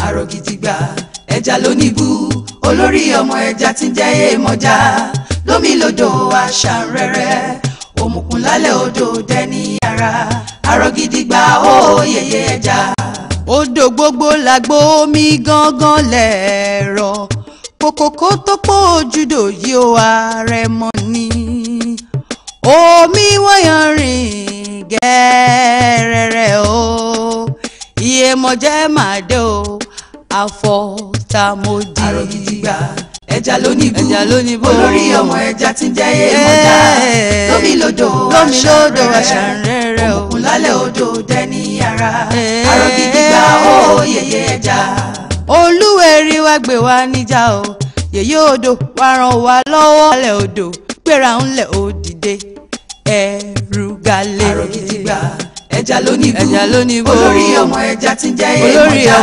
àrògìdìgbà ẹja lónìbù olórí ọmọ ẹja tí ń jẹ́ èèmọ̀já lómi lodò àṣà rẹ̀rẹ̀ òmùkùn lálẹ́ odò dẹni ara àrògìdìgbà ó yẹyẹ ẹja. odò gbogbo làgbó omi gángan lẹ̀rọ kòkòkò tó pọ̀ ojúdò yìí ó ààrẹ mọ́ ni omi wọ́yàn rìn gẹ́rẹ́rẹ́ o Iyemọ̀jẹ́ máa dé o àfọ̀tàmọ́dì. àrògìdìgbà ẹja lónìbù olórí ọmọ ẹja tí ń jẹ́ Iyemọ̀já lómi lodò àṣà rẹ̀rẹ̀ òkun lálẹ́ odò dẹni ara àrògìdìgbà ó yẹyẹ ẹja. olúwẹ̀rí wá gbé wa níjà o yèyé odò wá ràn wá lọ́wọ́ lálẹ́ odò gbéra ńlẹ̀ òdìdé ẹ̀rù galẹ̀. àrògìdìgbà ẹja lónìbù olórí ọmọ ẹja tí ń jẹ́ Iyemọ̀já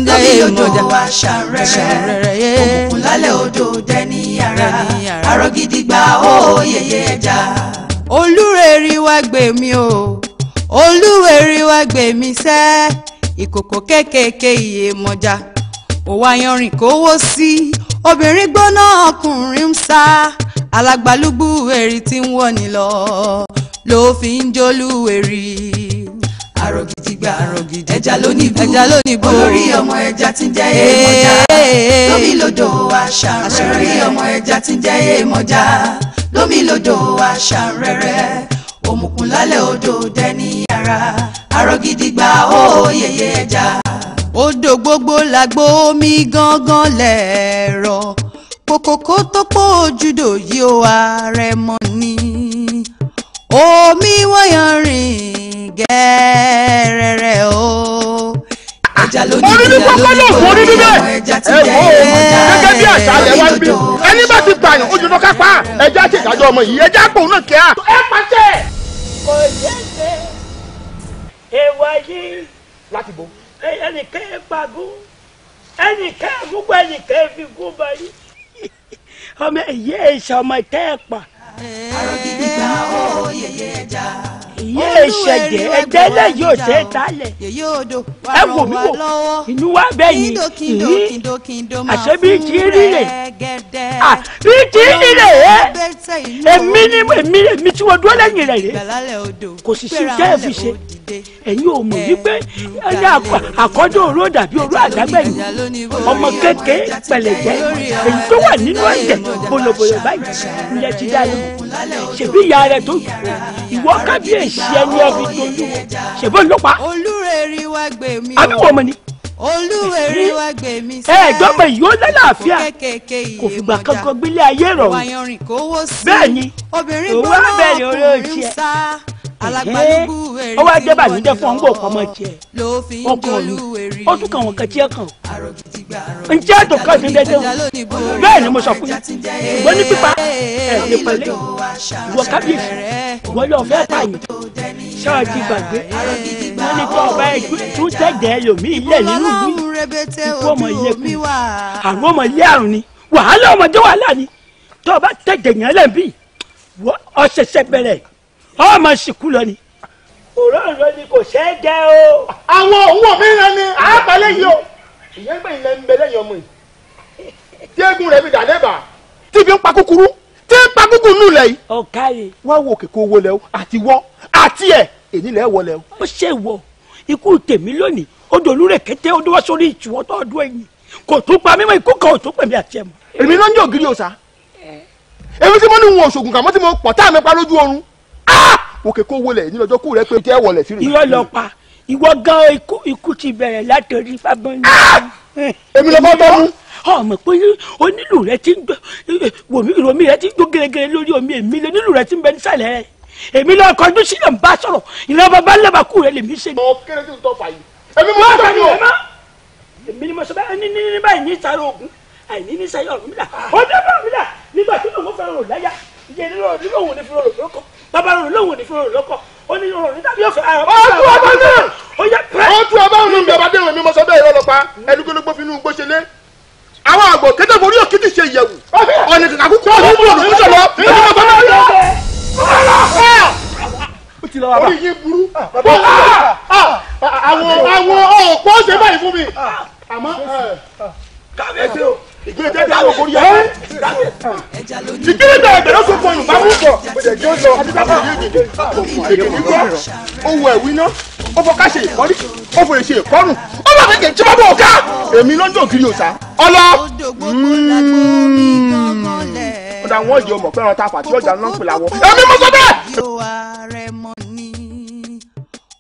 lómi lodò àṣà rẹ̀rẹ̀ òkun lálẹ́ odò dẹni ara àrògìdìgbà ó yẹyẹ ẹja. olúwẹ̀rí wá gbé mi o olúwẹ̀rí wá gbé mi sẹ́ ìkòkò kékèké Iyemọ̀já òwò ayanrìn kówó sí obìnrin gbóná ọkùnrin ń sá alágbálúgbú èrì tí ń wọ̀ ní lọ ló fi ń jólúwẹ̀rí. àrògìdìgbà ẹja lónìbù olórí ọmọ ẹja tí ń jẹ́ Iyemọ̀já lómi lodò àṣà rẹ̀rẹ̀ ọmọ ẹja tí ń jẹ́ Iyemọ̀já lómi lodò àṣà rẹ̀rẹ̀ òmùkùn lálẹ́ odò dẹni ara àrògìdìgbà ó yẹyẹ ẹja. odò gbogbo làgbó omi gángan lẹ̀rọ kòkòkò tó pọ̀ ojúdò yìí ó ààrẹ mọ́ ni omi wọ́yàn rìn gẹ́rẹ́rẹ́ o. ẹja lónìbù ọmọ ẹja tí ń jẹ́ Iyemọ̀já gẹ́gẹ́ bí àṣà alẹ́ wá ń bí ẹni bá ti pààyàn ojú ló kápá ẹja ṣe ìdájọ́ ọmọ yìí ẹja pòun náà kíá. ẹ pàṣẹ. kò ṣẹ̀ṣẹ̀ èèwọ̀ yìí láti bo. ẹnìkan ẹ pagún ẹnìkan ẹ gbogbo ẹnìkan ẹ fi gún báyìí ọmọ ìyá ẹ̀ṣẹ̀ ọmọ ìtẹ́ ẹ̀ pa. àrògìdìgbà ó yẹyẹ ẹja. ìyá ẹ̀ṣẹ̀ ẹ̀jẹ̀ lẹ́yìn ò ṣe é tálẹ̀. ẹ wò mí wò inú wa bẹ́ẹ̀ yìí àṣẹ bí ti rí rè bí ti rí rè èmi tí wọ́n dúró lẹ́yìn rẹ̀ rè kò sì sí jẹ́ ẹ̀ fi ṣe ẹ̀yin ò mọ̀ wípé ẹni àkọ́dọ̀ òró dàbí òró àdágbẹ̀yìn ọmọ kékeré pẹ̀lẹ́jẹ́ èyí tó wà nínú ẹ̀jẹ̀ bòlòbòlò báyìí ilẹ̀ ti dá lóhùn ṣèbí ìyá rẹ̀ tó ìwọ kábíyèsí ẹni ẹbí tó lù ṣèbó ló pa àbí wọ́n mọ̀ ni. olúwẹ̀rí wá gbé mi sẹ́ ẹ̀ẹ́dọ́gbọ̀n yìí ó lálàáfíà kò fìgbà kankan gbélé ayé rọ̀ bẹ́ẹ̀ ni òun á bẹ̀rẹ̀ orí oṣù ẹ̀ ó wá jẹ́ bàlújẹ́ fún ọ̀ngbọ̀n ọmọ tiẹ̀ ọkùnrin ó tún kàn wọ́n kẹ́tí ẹ̀ kàn ǹjẹ́ ètò kan ti dẹ́dẹ́ o bẹ́ẹ̀ ni mo sọ fún yín ìwọ ní pípa ẹ̀ lè pẹ̀lẹ́ ìwọ kábíyèsí ìwọ lọ fẹ́ pààyàn ṣáàjì gbàgbé wọn ní kí ọba tún tẹ̀jẹ̀ ẹlòmíì ilẹ̀ nínú ìlú ikú ọmọ ilé kù àrùn ọmọ ilé àrùn ni wàhálà ọmọdé wàhálà ni tó o bá tẹ̀jẹ̀ yẹn lẹ́ẹ̀bí ọ̀ṣẹ̀ṣẹ̀ bẹ̀rẹ̀ ọmọ sìnkú lọ ni. òróró ni kò ṣeé jẹ o. àwọn òun òmíràn ni àápàlẹ́ yìí o ìyẹn gbẹ̀yìn lẹ́ ń bẹ lẹ́yìn ọmọ yìí tí eégún rẹ̀ fi dà lẹ́bàá tí fi ń pa kúkúrú tí ń pa kúkúrú nù lẹ̀ yìí. ọ̀káyè. wá wo kèké owó lẹ o àti wọ́ àti ẹ̀ èyí lẹ́ wọ lẹ o. ó ṣe wọ ikú tèmi lónìí ó dolú rẹ̀ kété ó dúró sórí ìtúwọ́ tó ọdún ẹ̀yìn kò tún pa mímọ́ ikú kan ò tún pèmí àti ẹ̀ mọ́. èmi ló ń jẹ́ ògiri òòsà èmi tí mo ní wọn òṣògùn kàmọ́ tí mo pọ̀ tá mi pa lójú oorun òkè kó wọlé ní lọ́jọ́ kú rẹ pé tẹ́ wọlé sí rẹ. irọ́ lọ pa ìwọ gan ikú ti bẹ̀rẹ̀ látọ̀rí fábọ́n. èmi lọ bá bọ́ mú. ọmọ pé onílù rẹ ti ń gbọ́ wòmí rẹ ti ń gbọ́ gẹ́gẹ́ lórí omi èmi lọ nílù rẹ ti ń bẹ nísàlẹ̀ rẹ èmi lọ kọjú sílẹ̀ ń bá sọ̀rọ̀ ìlànà bàbá ńlẹ̀ bá kú rẹ lèmi ṣe. ọ kéré tí n tọ́ fà yìí èmi mo tọ́ ni o. èmi ni mo sọ báyìí ní báyìí ní sáré ogun àìní ní sáré ọ̀rùn mi là ó dé bá mi là nígbà tí òun fẹ́ràn rò láyà ìyẹn nínú òun ní fúnra rò lọ́kọ̀ bàbá rò lóhùn ní fúnra rò lọ́kọ̀ ó ní òun ní tàbí ọ̀fẹ́ àrùn. ọtún ọba náà ó yẹ pẹ́. ọtún ọba náà ń bẹ ọba dẹ́rùn mi mo sọ bẹ́ẹ̀ irọ́ lọ pa ẹnugbẹ́nugbó fi inú gbóṣelé àwọn àgbò kété forí òkìtì ṣe ìyẹ̀wù ọ̀nì kàkà kúkú ọ̀hún bùrọ̀ ló ń sọ̀rọ̀ orí yín burú àwọn ọ̀pọ̀ ṣe báyìí fún mi àmọ́ kábíyèsí o ìgbé jẹjẹ àwọn òkúri yẹn ìkíni tẹ ẹgbẹ̀rún sọ fún ọyún bá mú bọ òjèjì ó lọ owó ẹwí náà ó fọ ká ṣe ìkọrí ó fọ èṣe ìkọrùn ó bá fẹ́ kí n tí wọ́n bọ̀ ká èmi ló ń jò kiri òòṣà ọlọ. ó dá wọn jẹ ọmọ pé wọn ta pàtí ọjà náà ń pè láwọ èmi mo sọ bẹ́ẹ̀.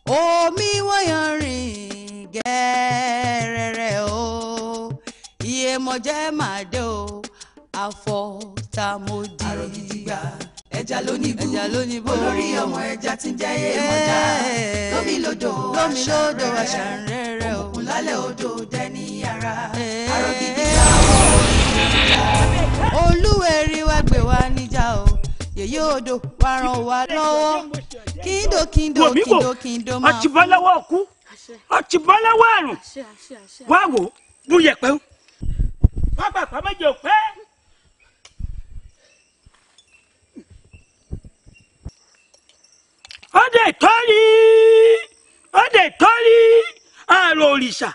omi wọ́yàn rìn gẹ́rẹ́rẹ́ o iye mọ̀jẹ́ máa dé o àfọ̀tàmọ́dì. àrògìdìgbà ẹja lónìbó olórí ọmọ ẹja tí ń jẹ́ èèmọ̀já lómi lódò àṣàrẹ́rẹ́ òkun lálẹ́ odò dẹ́ni ara. àrògìdìgbà olúwẹ̀rí wá gbé wa níjà o yèyé odò wá ràn wá lọ́wọ́ kíndò máa. ọtí bọ́ lọ́wọ́ òkú ọtí bọ́ lọ́wọ́ àrùn wá wò bú yẹpẹ́ o wá pàpà méje ò pẹ́. ọdẹ tọ́rí àrò òrìṣà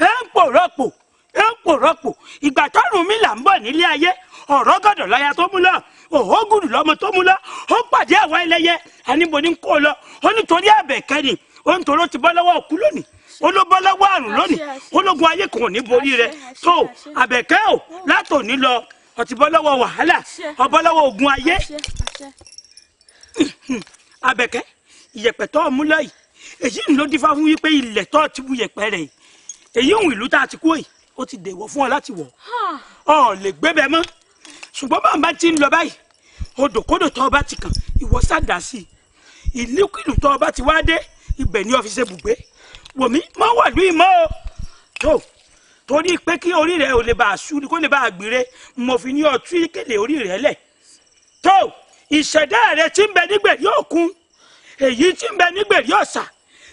ẹ̀ ń pò rọ́pò ìgbà tọ́rùn mi là ń bọ̀ nílé ayé ọ̀rọ̀ gọ̀dọ̀ láya tó mú lọ òhógùdù lọ́mọ tó mú lọ ó pàdé àwọn ẹlẹ́yẹ àníbo ní kó lọ ó nítorí àbẹ̀kẹ́ ni ó ń toró ti bọ́ lọ́wọ́ òkú lónìí ó ló bọ́ lọ́wọ́ àrùn lónìí ológun ayé kan ò ní borí rẹ̀ tó àbẹ̀kẹ́ ò látòní lọ ó ti bọ́ lọ́wọ́ wàhálà ó bọ́ lọ́wọ́ ogun ayé. Àbẹ̀kẹ́ ìyẹ̀pẹ̀ tó mú lọ yìí èyí ló dífá fún wípé ilẹ̀ tó ti bu yẹ̀pẹ̀ rẹ̀ yìí èyí òun ìlú tá a ti kú yìí ó ti dèwọ̀ fún ọ láti wọ̀ ọ lè gbé bẹ́ẹ̀ mọ́ ṣùgbọ́n bàbá ti ń lọ báyìí odòkodò tó ọba ti kàn ìwọ sádà sí i ìlúkìlù tó ọba ti wá dé ibẹ̀ ní ọ́fíìsì ibùgbé wòmí má wà lóyún mọ́ o tó torí pé kí orí rẹ̀ ò lè bá a sú kó lè bá a gbére mo fi ní ọtú ìkéde orí rẹ̀ lẹ̀ tó ìṣẹ̀dá rẹ̀ tí ń bẹ nígbèrè yóò kún èyí tí ń bẹ nígbèrè yóò sà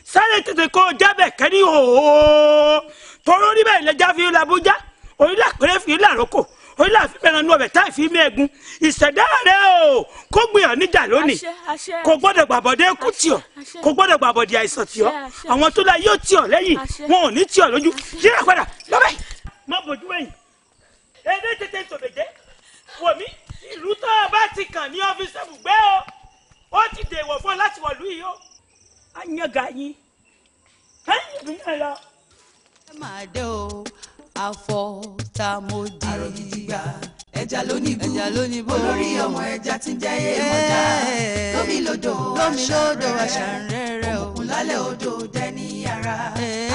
sáré tètè kó jábẹ̀ kẹ́rí hòó tóró níbẹ̀ ìlẹ́jà fi làbújá orílẹ̀ àpẹẹrẹ fi làrókò orílẹ̀ àfihàn nù ọbẹ̀ táì fi mẹ́ẹ̀gún ìṣẹ̀dá rẹ̀ o kó gbìyàn níjà lónìí kò gbọ́dọ̀ gbàbọ̀dé kú tì ọ́ kò gbọ́dọ̀ gbàbọ̀dé àìsàn tì ọ́ àwọn tó la yóò tì ọ́ lẹ́yìn wọn ò ní tì ọ́ lójú yíra padà lọ́bẹ̀ má bójú wẹ̀yìn èdè tètè tòbèjẹ́ wòmí ìlú tó o bá ti kàn ní ọ́fíìsì ibùgbé o ó ti dèwọ̀ fún ọ láti wọ̀lú yìí o á yan ga yín ẹ̀yìn ìbílẹ̀ lọ. ẹ máa dé o àfọ̀tàmọ́dì. àrògìdìgbà ẹja lónìbó olórí ọmọ ẹja tí ń jẹ́ èèmọ̀já lómi lódò àṣàrẹ́rẹ́ òkun lálẹ́ odò dẹ́ni ara.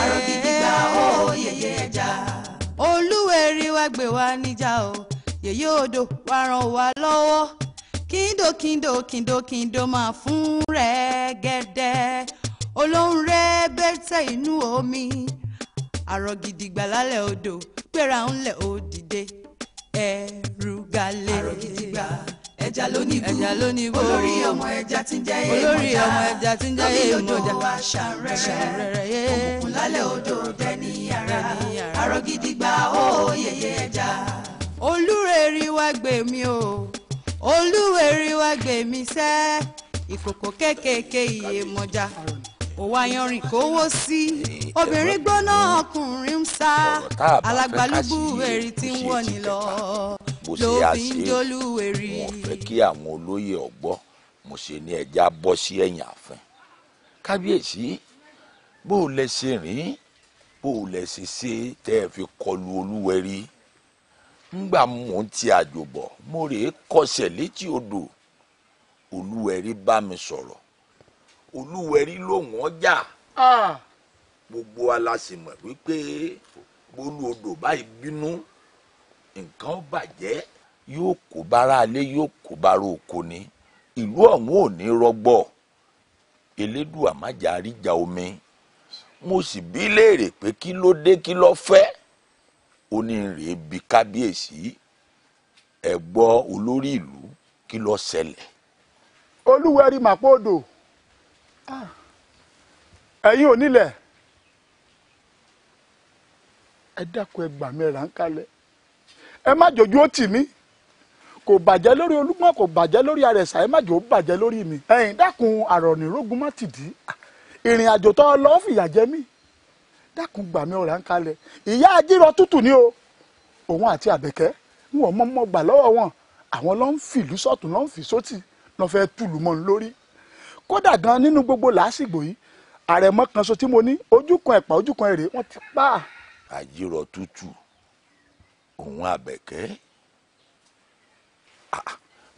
àrògìdìgbà ó yẹyẹ ẹja. olúwẹ̀rí wá gbé wa níjà o yèyé odò wá ràn wá lọ́wọ́ kíndò máa fún rẹ̀ gẹ́dẹ́ olóhùn rẹ̀ bẹ́tẹ̀ inú omi àrògìdìgbà lálẹ́ odò gbéra ńlẹ̀ òdìdé ẹ̀rù galẹ̀. àrògìdìgbà ẹja lónìbó olórí ọmọ ẹja tí ń jẹ́ èèmọ̀já lómi lódò àṣàrẹ́rẹ́ òkùnkùn lálẹ́ odò dẹ́ni ara. àrògìdìgbà ó yẹyẹ ẹja. olúwẹ̀rí wá gbé mi o olúwẹ̀rí wá gbé mi sẹ́ ìkòkò kékèké ìyèmọ̀já òwò ayanrìn kówó sí obìnrin gbóná ọkùnrin ń sá alágbálúgbú èrì tí ń wọ̀ ní lọ ló fi ń jólúwẹ̀rí. wọ́n fẹ́ kí àwọn olóyè ọ̀gbọ́ mo ṣe ní ẹja bọ́ sí ẹ̀yìn ààfin kábíyèsí bó o lẹ ṣe rìn bó o lẹ ṣe ṣe tẹ́ ẹ fi kọlu olúwẹ̀rí ńgbà mò ń ti àjò bọ̀ mo rèé kọsẹ̀ létí odò olúwẹ̀rí bá mi sọ̀rọ̀ olúwẹ̀rí lòun ọjà gbogbo alásìmọ̀ wípé bólú odò báyìí bínú nǹkan bàjẹ́ yóò kó bára alé yóò kó bára oko ni ìlú ọ̀hún ò ní rọgbọ elédùà má jà àríjà omi mo sì bí léèrè pé kí ló dé kí ló fẹ́ ó ní rèé bí kábíyèsí ẹ gbọ́ olórí ìlú kí ló ṣẹlẹ̀. olúwẹ̀rí màpòdò ẹ̀yin onílẹ̀ ẹ dákun ẹ gbà mí ẹ̀rà ń kalẹ̀ ẹ má jòjú ó tì mí kò bàjẹ́ lórí olúmọ kò bàjẹ́ lórí àrẹ̀sà ẹ má jò ó bàjẹ́ lórí mi ẹ̀yin dákun àrọ̀nìrógun má tìdí ìrìn àjò tó lọ fìyà jẹ mí dákun gbà mí ọ̀rá ń kalẹ̀ ìyá ajírọ̀ tútù ni o òun àti àbẹ̀kẹ́ wọn mọ́ gbà lọ́wọ́ wọn àwọn ló ń fìlú sọ́tún ló ń fi sótì ló fẹ́ tùlù mọ́ ń lórí kódà gan nínú gbogbo làásìgbò yìí àrẹ̀mọ kan so tí mo ní ojú kan ẹ̀pà ojú kan èrè wọ́n ti pa. àjírọ̀ tútù òun àbẹ̀kẹ́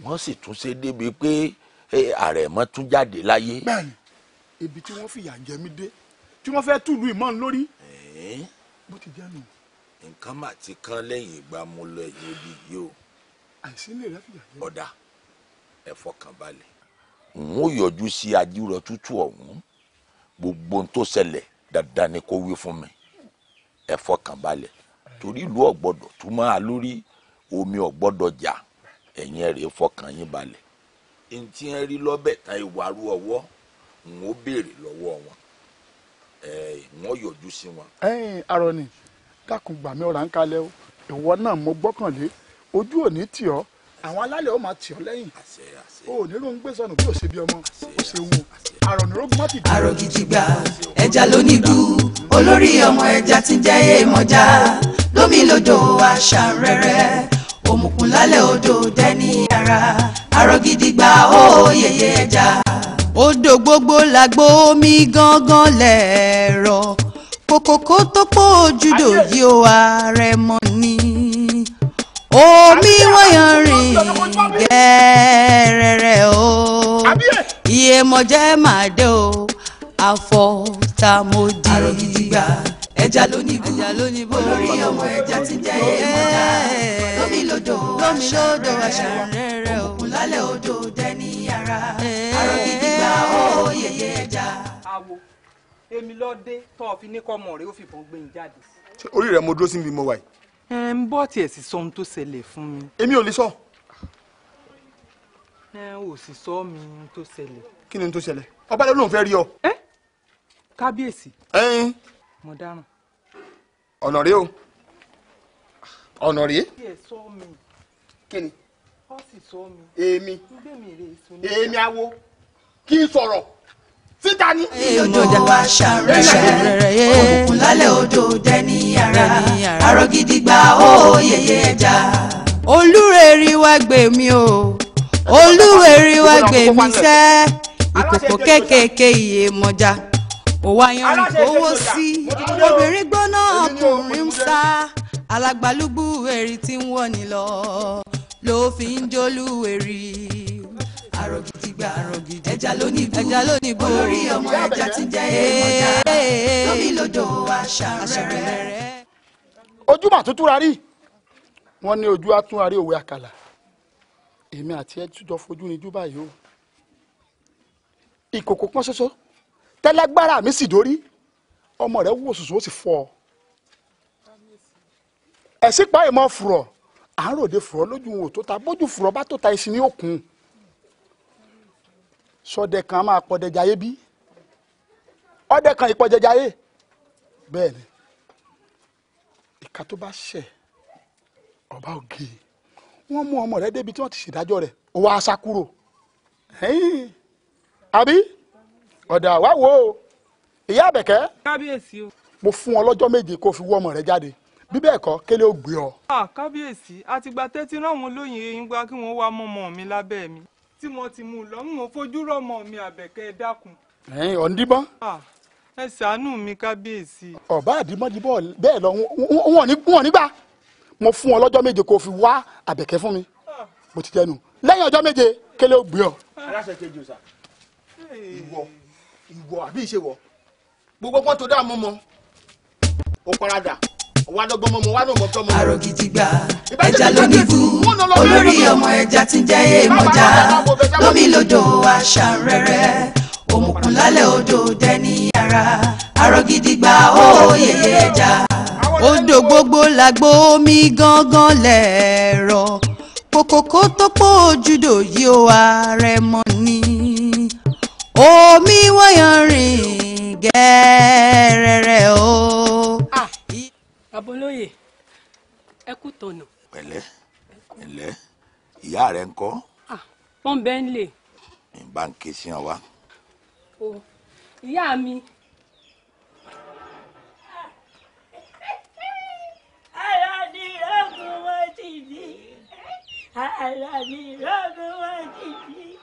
wọ́n sì tún ṣe débi pé àrẹ̀mọ tún jáde láyé. bẹ́ẹ̀ni ibi tí wọ́n fìyà jẹ mí dé tí wọ́n fẹ́ tùlù ìmọ̀ ń lórí bó ti jẹ́ nù. nǹkan mà ti kán lẹ́yìn ìgbà mo lọ ẹ̀yìn odi yìí o. àìsí lè rẹ́ fìyà jẹ. ọ̀dà ẹ fọkàn balẹ̀ n ó yọjú sí àjírọ̀ tútù ọ̀hún gbogbo ohun tó ṣẹlẹ̀ dandan ni kó wí fún mi ẹ fọkàn balẹ̀ torí ìlú ọ̀gbọ́dọ̀ tún máa lórí omi ọ̀gbọ́dọ̀ jà ẹ̀yin ẹ̀rẹ̀ fọkàn yín balẹ̀ ẹni tí ẹ rí lọ́bẹ̀ tán ìwárú ọwọ́ n ó béèrè lọ́wọ́ wọn wọ́n yọjú sí wọn. arọ ni dákun gbà mí ọ̀rá ń kalẹ̀ o ìwọ náà mo gbọ́kànlé ojú ò ní tì ọ́ àwọn alálẹ̀ ó máa tì ọ́ lẹ́yìn o ò ní ló ń gbé sọnù bí ò ṣe bí ọmọ ó ṣe wù àrò ní rógún mọ́tì. àrò gidi gbà ẹja lónìí bú olórí ọmọ ẹja tí ń jẹ́ èèmọ̀já lómi lódò àṣà rẹ̀rẹ̀ òmùkùn lálẹ́ odò dẹ́ni ara àrò gidi gbà ó yẹyẹ ẹja. odò gbogbo làgbó omi gángan lẹ̀rọ kòkòkò tó pọ̀ ojúdò yìí ó àrẹ̀mọ ni omi wọ́yàn rìn gẹ́rẹ́rẹ́ o Iyemọja máa dé o àfọ̀tàmọ́dì. àrò gidi gbà ẹja lónìbó olórí ọmọ ẹja tí ń jẹ́ Iyemọja lómi lódò àṣà rẹ̀rẹ̀ òkun lálẹ́ odò dẹ́ni ara àrò gidi gbà ó yẹyẹ ẹja. àwo èmi lọ dé tó o fi ní kọ́ ọmọ rẹ ó fi bọ́n gbé yín jáde. orí rẹ mo dúró síbi mo wà yìí. ń bọ́ tiẹ̀ sì sọ ohun tó ṣẹlẹ̀ fún mi. èmi ò lè sọ. ò sì sọ mi ohun tó ṣẹlẹ̀. kí ni ohun tó ṣẹlẹ̀ ọba ló lóun fẹ́ rí ọ. kábíyèsí. mo dáràn. ọ̀nà rèé o ọ̀nà rèé. kí ẹ sọ mi. kí ni. ó sì sọ mi. èmi èmi awo kí n sọ̀rọ̀ síta ni. odò àṣà rẹ̀rẹ̀ òkun lálẹ́ odò dẹ́ni ara àrò gidi gbà ó yẹyẹ ẹja. olúrẹ̀rí wá gbè mí o olúwẹ̀rí wá gbè mí sẹ́ ìkòkò kékèké Iyemọja òwò ayanrìn kówó sí obìnrin gbóná ọkùnrin ń sá alágbálúgbú èrì tí ń wọ̀ ní lọ ló fi ń jólúwẹ̀rí. àrò gidi gbà ẹja lónìí bó olórí ọmọ ẹja tí ń jẹ́ Iyemọja lómi lódò àṣà rẹ̀rẹ̀. ojúmọ̀ tó túra rí wọ́n ní ojú àtúnra rí òwe àkàlà èmi àti ẹ tún jọ fojú ní júbà yìí o ìkòkò pọ́n ṣoṣo tẹ́lẹ́gbára mi sì dórí ọmọ rẹ̀ wò sùsù ó sì fọ́ ọ ẹ̀sìn pa ìmọ̀ fùrọ̀ à ń ròde fùrọ̀ lójú wò tó ta bójú fùrọ̀ bá tó ta ìsìn ní òkun sọdẹ kan máa pọdẹ jayé bí ọdẹ kan ìpọdẹ jayé bẹ́ẹ̀ ni ìka tó bá ṣẹ̀ ọba ògè wọ́n mú ọmọ rẹ̀ débi tí wọ́n ti ṣèdájọ́ rẹ̀ ó wá aṣá kúrò àbí ọ̀dà wá wò ó ìyá àbẹ̀kẹ́. kábíyèsí o. mo fún ọ lọ́jọ́ méje kó fi wọ́ ọmọ rẹ̀ jáde bí bẹ́ẹ̀ kọ́ kélé ó gbé ọ. kábíyèsí àtìgbà tẹ́tí ráwọn olóyìn eyín gba kí wọ́n wá mọ́mọ́ mi lábẹ́ mi tí mo ti mú un lọ ń fojú rọ́mọ mi àbẹ̀kẹ́ dákun. ọ̀ndíbọ́n. ẹ ṣàánú mi kábíyèsí. ọ̀bá àdìmọ́dìbọ́ bẹ́ẹ̀ lọ wọn nígbà mo fún ọ lọ́jọ́ méje kó fi wá àbẹ̀kẹ́ fún mi bó ti jẹ́nu lẹ́yìn ọjọ́ méje kélé ó gbé ọ. aláṣẹ kejì ọ̀sà ìwọ àbí ìṣe wọ gbogbo pọ́n tó dá mọ́ mọ́ ó paradà wà lọ́gbọ́n mọ́ mọ́ wà lọ́mọ́ tọ́ mọ́. àrò gidi gbà ẹja lónìí bú olórí ọmọ ẹja tí ń jẹ́ Iyemọja lómi lódò àṣà rẹ̀rẹ̀ òmùkùn lálẹ́ odò dẹ́ni ara àrò gidi gbà ó yẹyẹ ẹja. odò gbogbo làgbó omi gángan lẹ̀rọ kòkòkò tó pọ̀ ojúdò yìí ó àrẹ̀mọ ni omi wọ́yàn rìn gẹ́rẹ́rẹ́ o. Abolóyè ẹ kú tọ̀nà. pẹ̀lẹ́ pẹ̀lẹ́ ìyá rẹ̀ ń kọ́. wọ́n bẹ́ẹ̀ ń lè. ìbá ń ké sí ọ wá. ìyá mi Alani lọ́dún wá kìí.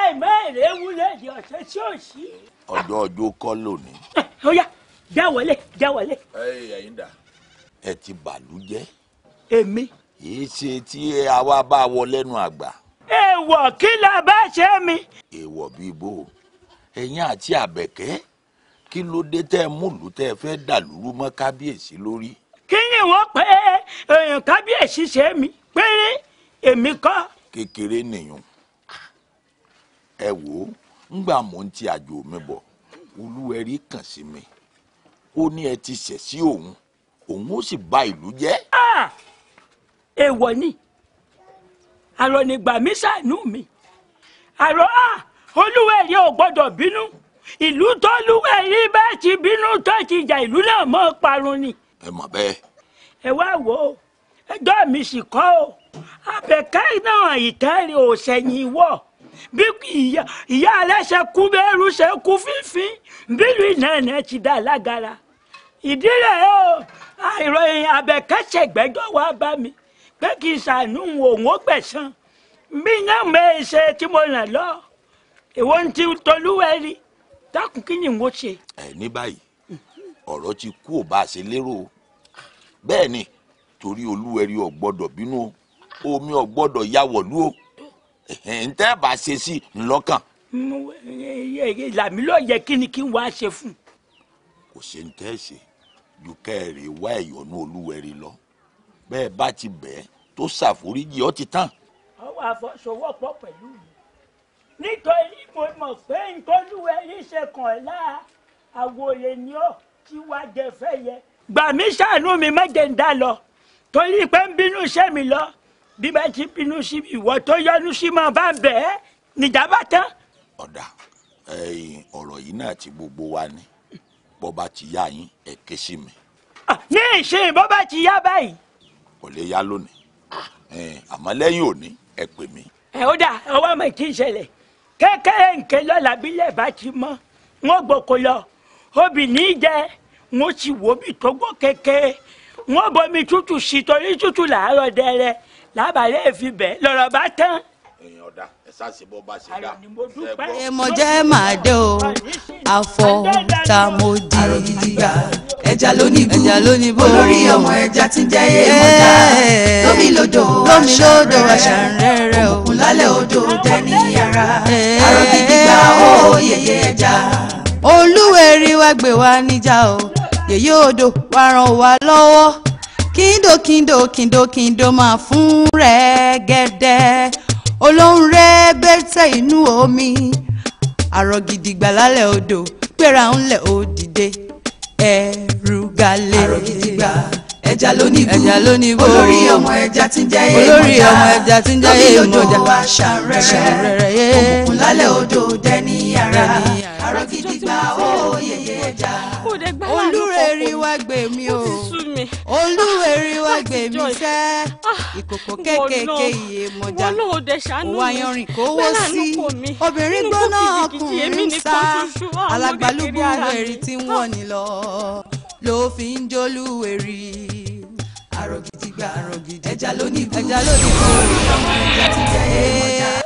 Ẹ má èrè wúlẹ̀ di ọ̀sẹ̀ tí ò sí. Ọjọ́ kọ́ lónìí. Ó yá, já wọlé. Ẹ̀yin dà. Ẹ ti bàlú jẹ́. Èmi. Èyí ṣe tí àwa bá wọ lẹ́nu àgbà. Èèwọ̀ kí la bá ṣe mi. Èèwọ̀ bíi bò. Ẹ̀yin àti Àbẹ̀kẹ́ kí ló dé tẹ́ múlù tẹ́ fẹ́ dàlúrú mọ́ kábíyèsí lórí. Kí ni wọ́n pé èèyàn kábíyèsí ṣe mí péré èmi kọ́. Kékeré nìyẹn. Ẹ wò ó ńgbà mò ń ti àjò mi bọ̀ Olúwẹ̀rí kàn sí mi ó ní ẹ ti ṣẹ̀ sí òun ó sì bà ìlú jẹ́. Èèwọ̀ ni àrònígbà mi ṣàánú mi Olúwẹ̀rí ò gbọ́dọ̀ bínú ìlú tó Olúwẹ̀rí bá ti bínú tó ti jà ìlú náà mọ́ parun ni. Ẹ mọ̀ bẹ́ẹ̀. Ẹ wá wò ó ẹjọ́ mi sì kọ́ o Àbẹ̀kẹ́ náà ìtẹ́rì ò sẹ́yìn wọ̀ bí ìyá aláṣẹ kú bẹ́ẹ̀rù ṣe kú fífín bílù ìnáná ti dá lágara ìdí rẹ̀ o ìròyìn Àbẹ̀kẹ́ ṣègbẹ́jọ́ wá bá mi pé kí n ṣàánú òun ó gbẹ̀san bí náà mẹ́ ṣe tí mo ràn lọ èwo ń ti tolúwẹ̀rí dákun kí ni mo ṣe. Ní báyìí ọ̀rọ̀ ti kú ò bá a ṣe lérò bẹ́ẹ̀ ni torí Olúwẹ̀rí ò gbọ́dọ̀ bínú omi ò gbọ́dọ̀ ya wọ̀lú o ntẹ́ bá ṣe sí ńlọ́kàn. Làmí ló yẹ kí ni kí n wá ṣe fún. Kò ṣe ń tẹ́ ṣe ju kẹ́ẹ̀rì wá ẹ̀yọ́nú Olúwẹ̀rí lọ bẹ́ẹ̀ bá ti bẹ́ẹ̀ tó ṣàforíjì ó ti tán. Ọwọ́ àfọṣọwọ́pọ̀ pẹ̀lú mi nítorí mo mọ̀ pé Olúwẹ̀rí ṣe kàn lá àwòrè ni ó tí wàá jẹ fẹ́ yẹ. Gbà mí ṣàánú mi má jẹ́ ń dá lọ torí pé ń bínú ṣẹ́ mi lọ bí bá ti bínú sí ìwọ tó yọnu sí máa bá bẹ́ẹ̀ níjà bá tán. Ọ̀dà ọ̀rọ̀ yìí náà ti gbogbo wa ni bó bá ti yá yín ẹ ké sí mi. Ní ìṣe bó bá ti yá báyìí. Kò lè yá lónìí àmọ́ lẹ́yìn òní ẹ pè mí. Ó dà ọwọ́ mi kì í ṣẹlẹ̀ kékeré nǹkan lọ́la bílẹ̀ bá ti mọ́ wọ́n gbòkó lọ obìnrin jẹ́ wọ́n sì wò bí tó gbọ́ kékeré wọ́n bomi tútù sí torí tútù làárọ̀ dẹ́rẹ́ lábàárẹ̀ fi bẹ́ẹ̀ lọ́rọ̀ bá tán. Ọ̀dà ẹ sáàsì bọ́ bá ṣe dá. Èmọ̀jẹ́ máa dé o àfọ̀tàmọ̀dì. Àrògìdìgbà ẹja lónìí bó olórí ọmọ ẹja tí ń jẹ́ èèmọ̀já lómi lódò àṣàrẹ̀rẹ̀ òkun lálẹ́ odò dẹ́ni yàrá. Àrògìdìgbà ó yẹyẹ ẹja. Olúwẹ̀rí wá gbé wa níjà o yèyé odò wá ràn wá lọ́wọ́ kíndò máa fún rẹ̀ gẹ́dẹ́ olóhùn rẹ̀ bẹ́tẹ̀ inú omi àrògìdìgbà lálẹ́ odò gbéra ńlẹ̀ ó dìde ẹ̀rù galẹ̀. Àrògìdìgbà ẹja lónìí bó olórí ọmọ ẹja tí ń jẹ́ èèmọ̀já lómi lódò àṣàrẹ̀rẹ̀ òkùnkùn lálẹ́ odò dẹ́ni yàrá. Àrògìdìgbà ó yẹyẹ ẹja. Olúwẹ̀rí wá gbé mi o Olúwẹ̀rí wá gbé mi sẹ́ ìkòkò kékèké Iyemọja òwò ayanrìn kówó sí obìnrin gbóná ọkùnrin sá alágbálúgbú wẹ̀rí tí wọ́n ní lọ ló fi ń jólúwẹ̀rí. Àrògìdìgbà ẹja lónìí bó olórí ọmọ ẹja tí ń jẹ́ èèmọ̀já.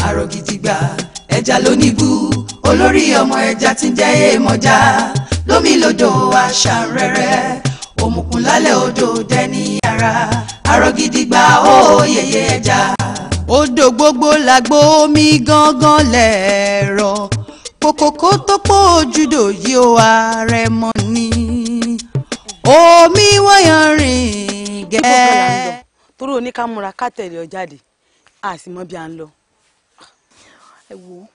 Àrògìdìgbà ẹja lónìí bó olórí ọmọ ẹja tí ń jẹ́ èèmọ̀já lómi lódò àṣàrẹ̀rẹ̀ òmùkùn lálẹ́ odò dẹ́ni yàrá. Àrògìdìgbà ó yẹyẹ ẹja. Odò gbogbo làgbó omi gángan lẹ̀rọ kòkòkò tó pọ̀ ojúdò yìí ó ààrẹ mọ́ ni omi wọ́yàn rìn gẹ́. torí oníkàmúra ká tẹ̀lé ọ jáde a sì mọ bí a ń lọ. Ẹ wo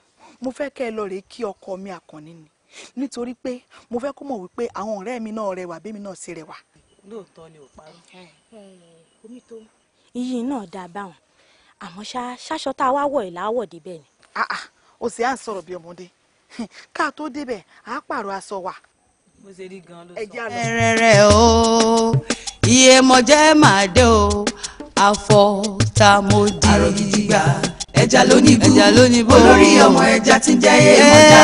mo fẹ́ kẹ́ ẹ lọ rèé kí ọkọ mi Àkànní ni nítorí pé mo fẹ́ kó mọ̀ wípé àwọn ọ̀rẹ́ mi náà rẹwà bẹ́ẹ̀ mi náà ṣe rẹwà. lóòótọ́ ni ò parọ́. omi tó iyì náà dáa báwọn àmọ́ ṣáṣọ tá a wá wọ̀ ẹ̀ láwọ̀ débẹ̀ ni. o sì à ń sọ̀rọ̀ bí ọmọdé ká tó débẹ̀ á pààrọ̀ aṣọ wa. bó ṣe rí gan ló sọ. rẹ̀rẹ̀ o iye mọ̀jẹ́ máa dé o àfọ̀tàmọ́dì. àrògìdìgbà ẹja lónìbó olórí ọmọ ẹja tí ń jẹ́ èèmọ̀já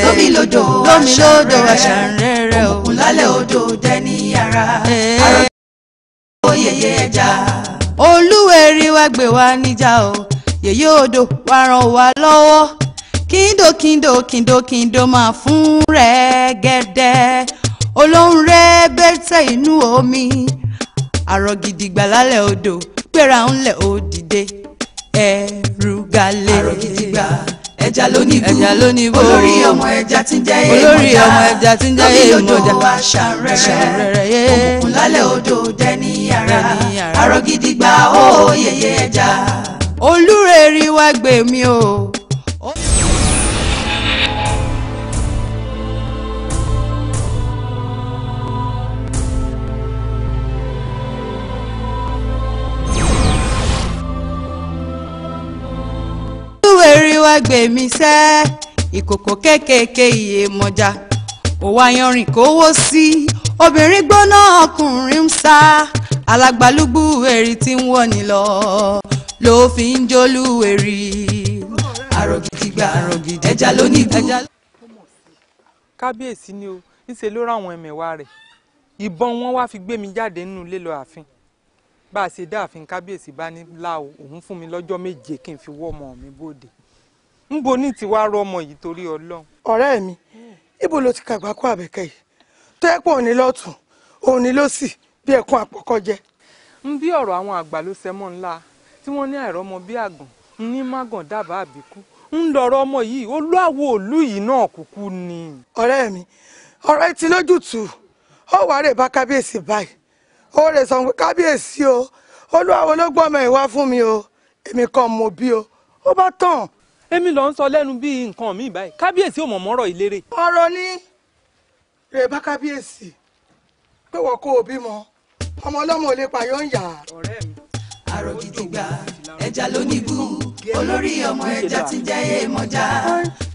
lómi lódò àṣàrẹ̀rẹ̀ òkun lálẹ́ odò dẹni ara àrògìdìgbà yẹyẹ ẹja. olúwẹ̀rí wá gbé wa níjà o yèyé odò wá ràn wá lọ́wọ́ kíndò máa fún rẹ̀ gẹ́dẹ́ olóhùn rẹ̀ bẹ́tẹ̀ inú omi àrògìdìgbà lálẹ́ odò gbéra ńlẹ̀ ó dìde ẹrù galẹ̀. àrògìdìgbà ẹja lónìbó olórí ọmọ ẹja tí ń jẹ́ èèmọ̀já lómi lódò àṣàrẹ̀rẹ̀ òkùnkùn lálẹ́ odò dẹni ara àrògìdìgbà ó yẹyẹ ẹja. olúrẹ̀rí wá gbé mi o. olúwẹ̀rí wá gbé mi sẹ́ ìkòkò kékèké Iyemọja òwò ayanrìn kówó sí obìnrin gbóná ọkùnrin ń sá alágbálúgbú èrì tí ń wọ̀ ní lọ ló fi ń jólúwẹ̀rí. àrògìdìgbà ẹja lónìbó. kábíyèsí ni o níṣẹ́ ló ráwọn ẹmẹ̀wà rẹ̀ ìbọn wọn wá fi gbé mi jáde nínú ilé lọ ààfin bá a ṣe dá ààfin kábíyèsí bá ní láò òun fún mi lọ́jọ́ méje kí n fi wọ́ ọmọ mi bóde ńbo ní ti wá rọ ọmọ yìí torí Ọlọ́run. ọ̀rẹ́ mi ibo ló ti kàgbá kó àbẹ̀kẹ́ yìí tó ẹ́ pọ̀ òní lọ́tún òní lọ́sì bí ẹ̀kún àpọ̀kọ́ jẹ. ń bí ọ̀rọ̀ àwọn àgbà ló sẹ́mọ́ ńlá tí wọ́n ní àìrọ́mọ bí àgàn ń ní mágàn dábàá àbíkú ń lọ̀rọ̀ ọmọ yìí olúàwọ̀ òlú yìí náà kúkú ni. ọ̀rẹ́ mi ọ̀rẹ́ ti lójútùú ó wàá rè bá kábíyèsí báyìí ó rè sọ pé kábíyèsí o olúàwọ̀ ló gbọ́ ọmọ ìwá fún mi o èmi kan mo bí o ó bá tàn. èmi ló ń sọ lẹ́nu bíi nǹkan mi báyìí kábíyèsí ò mọ̀ mọ́rọ̀ ìlérè. ọ̀rọ̀ ni rè bá kábíyèsí pé wọ́n kó o bímọ ọmọ ọlọ́mọ ò lè pààyàn ń yà. ọ̀rẹ́ mi. àrògìdìgbà ẹja lónìbó olórí ọmọ ẹja tí ń jẹ́ Iyemọja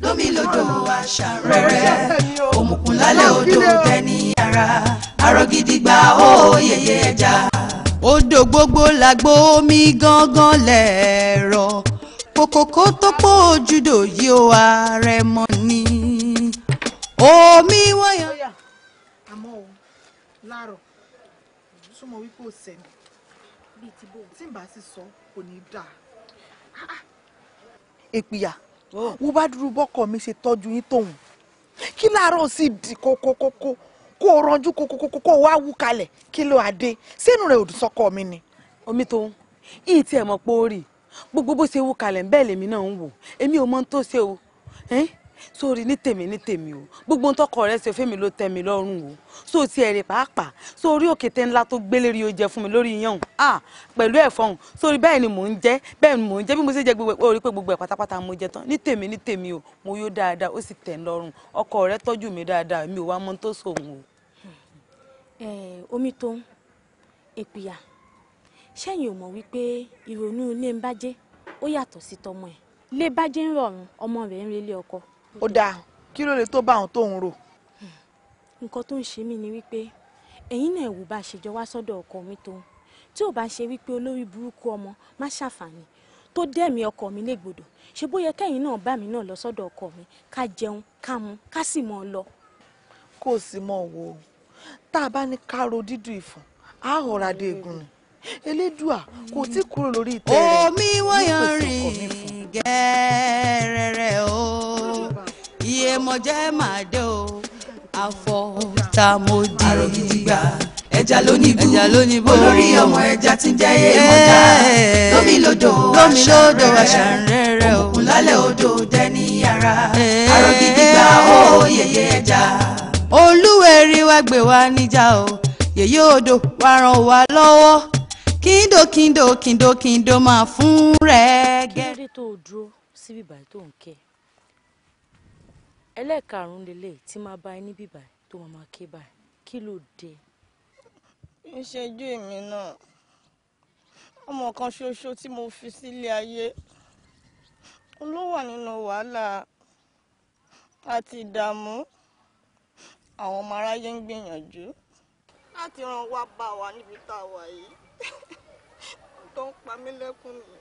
lómi lódò àṣàrẹ̀rẹ̀ òmùkùn lálẹ́ odò dẹni ara àrògìdìgbà ó yẹyẹ ẹja. odò gbogbo làgbó omi gángan lẹ̀rọ kòkòkò tó pọ̀ ojúdò yìí ó ààrẹ mọ́ ni omi wọ́yàn. àmọ́ o láàárọ̀ súnmọ́ wípé ó sẹ́ni bíi ti bò tí n bá sì sọ kò ní í dáa. èpìyà wo bá dúró bọ́kọ̀ mi ṣe tọ́jú yín tóun kí láàárọ̀ sì di kókókókó kó o ranjú kókókókó kó o wá wú kalẹ̀ kí ló adé sínú rẹ̀ òdùn sọ́kọ mi ni. omi tóun yìí tí ẹ mọ̀ pé ó rì gbogbo bó ṣe wú kalẹ̀ bẹ́ẹ̀ lèmi náà ń wò èmi ò mọ ohun tó ṣe o sórí ní tèmi o gbogbo ohun tọkọ rẹ ṣe fẹ́mi ló tẹ́ mi lọ́rùn o so ti ẹ̀rẹ̀ pàápàá sórí òkété ńlá tó gbélé rí o jẹ fún mi lórí iyán pẹ̀lú ẹ̀fọ́n sórí bẹ́ẹ̀ ni mò ń jẹ bí mo ṣe jẹ gbogbo orí pé gbogbo ẹ̀ pátápátá mo jẹ tán ní tèmi o mo yó dáadáa ó sì tẹ́ ń lọ́rùn ọkọ rẹ tọ́jú mi dáadáa mi ò wá mọ ohun tó sòun o. omi tó ń èpìyà ṣẹ́yìn ò mọ̀ wípé ìrònú ilé ń bàjẹ́ ó yàtọ̀ sí tọmọ ẹ̀ ilé bàjẹ́ ń rọrùn ọmọ rẹ̀ ń relé ọkọ. ó dáa kí ló lè tó bá àwọn tó ń rò. nǹkan tó ń ṣe mí ni wípé ẹ̀yin náà wò bá ṣe jọ wá sọ́dọ̀ ọkọ mi tó ń tí ò bá ṣe wípé olórí burúkú ọmọ má ṣàǹfààní tó dẹ́mi ọkọ mi légbodò ṣe bó yẹ kẹ́yìn náà bá mi náà lọ sọ́dọ̀ ọkọ mi ká jẹun ká mu ká sì mọ́ ọ lọ. kó o sì mọ̀ wò ó tá a bá ní ká ro dídùn ìfọ̀n á họra dé egun ni elédùà kò tí kúrò lórí ìtẹ́ rẹ̀. omi wọ́yàn rìn gẹ́rẹ́rẹ́ o Iyemọja máa dé o àfọ̀tàmọ́dì. àrògìdìgbà ẹja lónìbó olórí ọmọ ẹja tí ń jẹ́ Iyemọja lómi lódò àṣàrẹ̀rẹ̀ òkùnkùn lálẹ́ odò dẹni ara àrògìdìgbà ó yẹyẹ ẹja. olúwẹ̀rí wá gbé wa níjà o yèyé odò wá ràn wá lọ́wọ́ kíndò máa fún rẹ̀ gẹ́. kí ló dé tó o dúró síbí báyìí tó ń kẹ́ ẹlẹ́ẹ̀karùn-ún lélẹ̀ tí máa bá ẹ níbí báyìí tó máa ké báyìí kí ló dé. ìṣẹ́jú èmi náà ọmọ kan ṣoṣo tí mo fi sílé ayé ló wà nínú wàhálà àti ìdààmú. Àwọn ọmọ aráyé ń gbìyànjú láti ràn wá bá wa níbi tá a wà yìí tó ń pa mí lẹ́kún ni.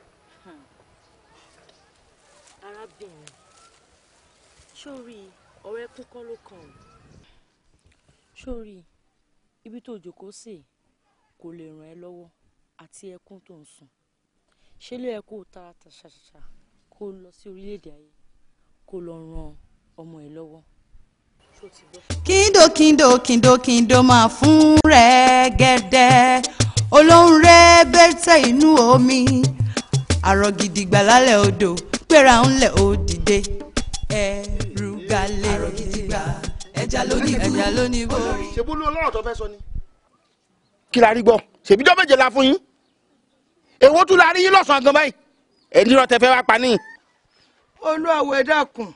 Arábìnrin, sórí ọ̀rẹ́ kúkọ́ ló kàn ọ́. Sórí ibi tó jókòó sí kò lè ràn ẹ́ lọ́wọ́ àti ẹkún tó ń sùn. Ṣé ló yẹ kó tààràtà ṣàṣàṣà kó lọ sí orílẹ̀-èdè ayé kó lọ ran ọmọ ẹ lọ́wọ́. kíndò máa fún rẹ̀ gẹ́dẹ́ olóhùn rẹ̀ bẹ́tẹ̀ inú omi àrọ̀ gidigba lálẹ́ odò gbéra ńlẹ̀ ó dìde ẹrù galẹ̀ àrọ̀ gidigba ẹja lónìí bó. ṣebú ló lọ́rọ̀ tó fẹ́ sọ ni. kí la rí gbọ́ ṣèbíjọ́ méje la fún yín èwo tún la rí yín lọ́sàn-án gan báyìí ẹni rọ tẹ fẹ́ wá pa ní. Olúwawo ẹ dákun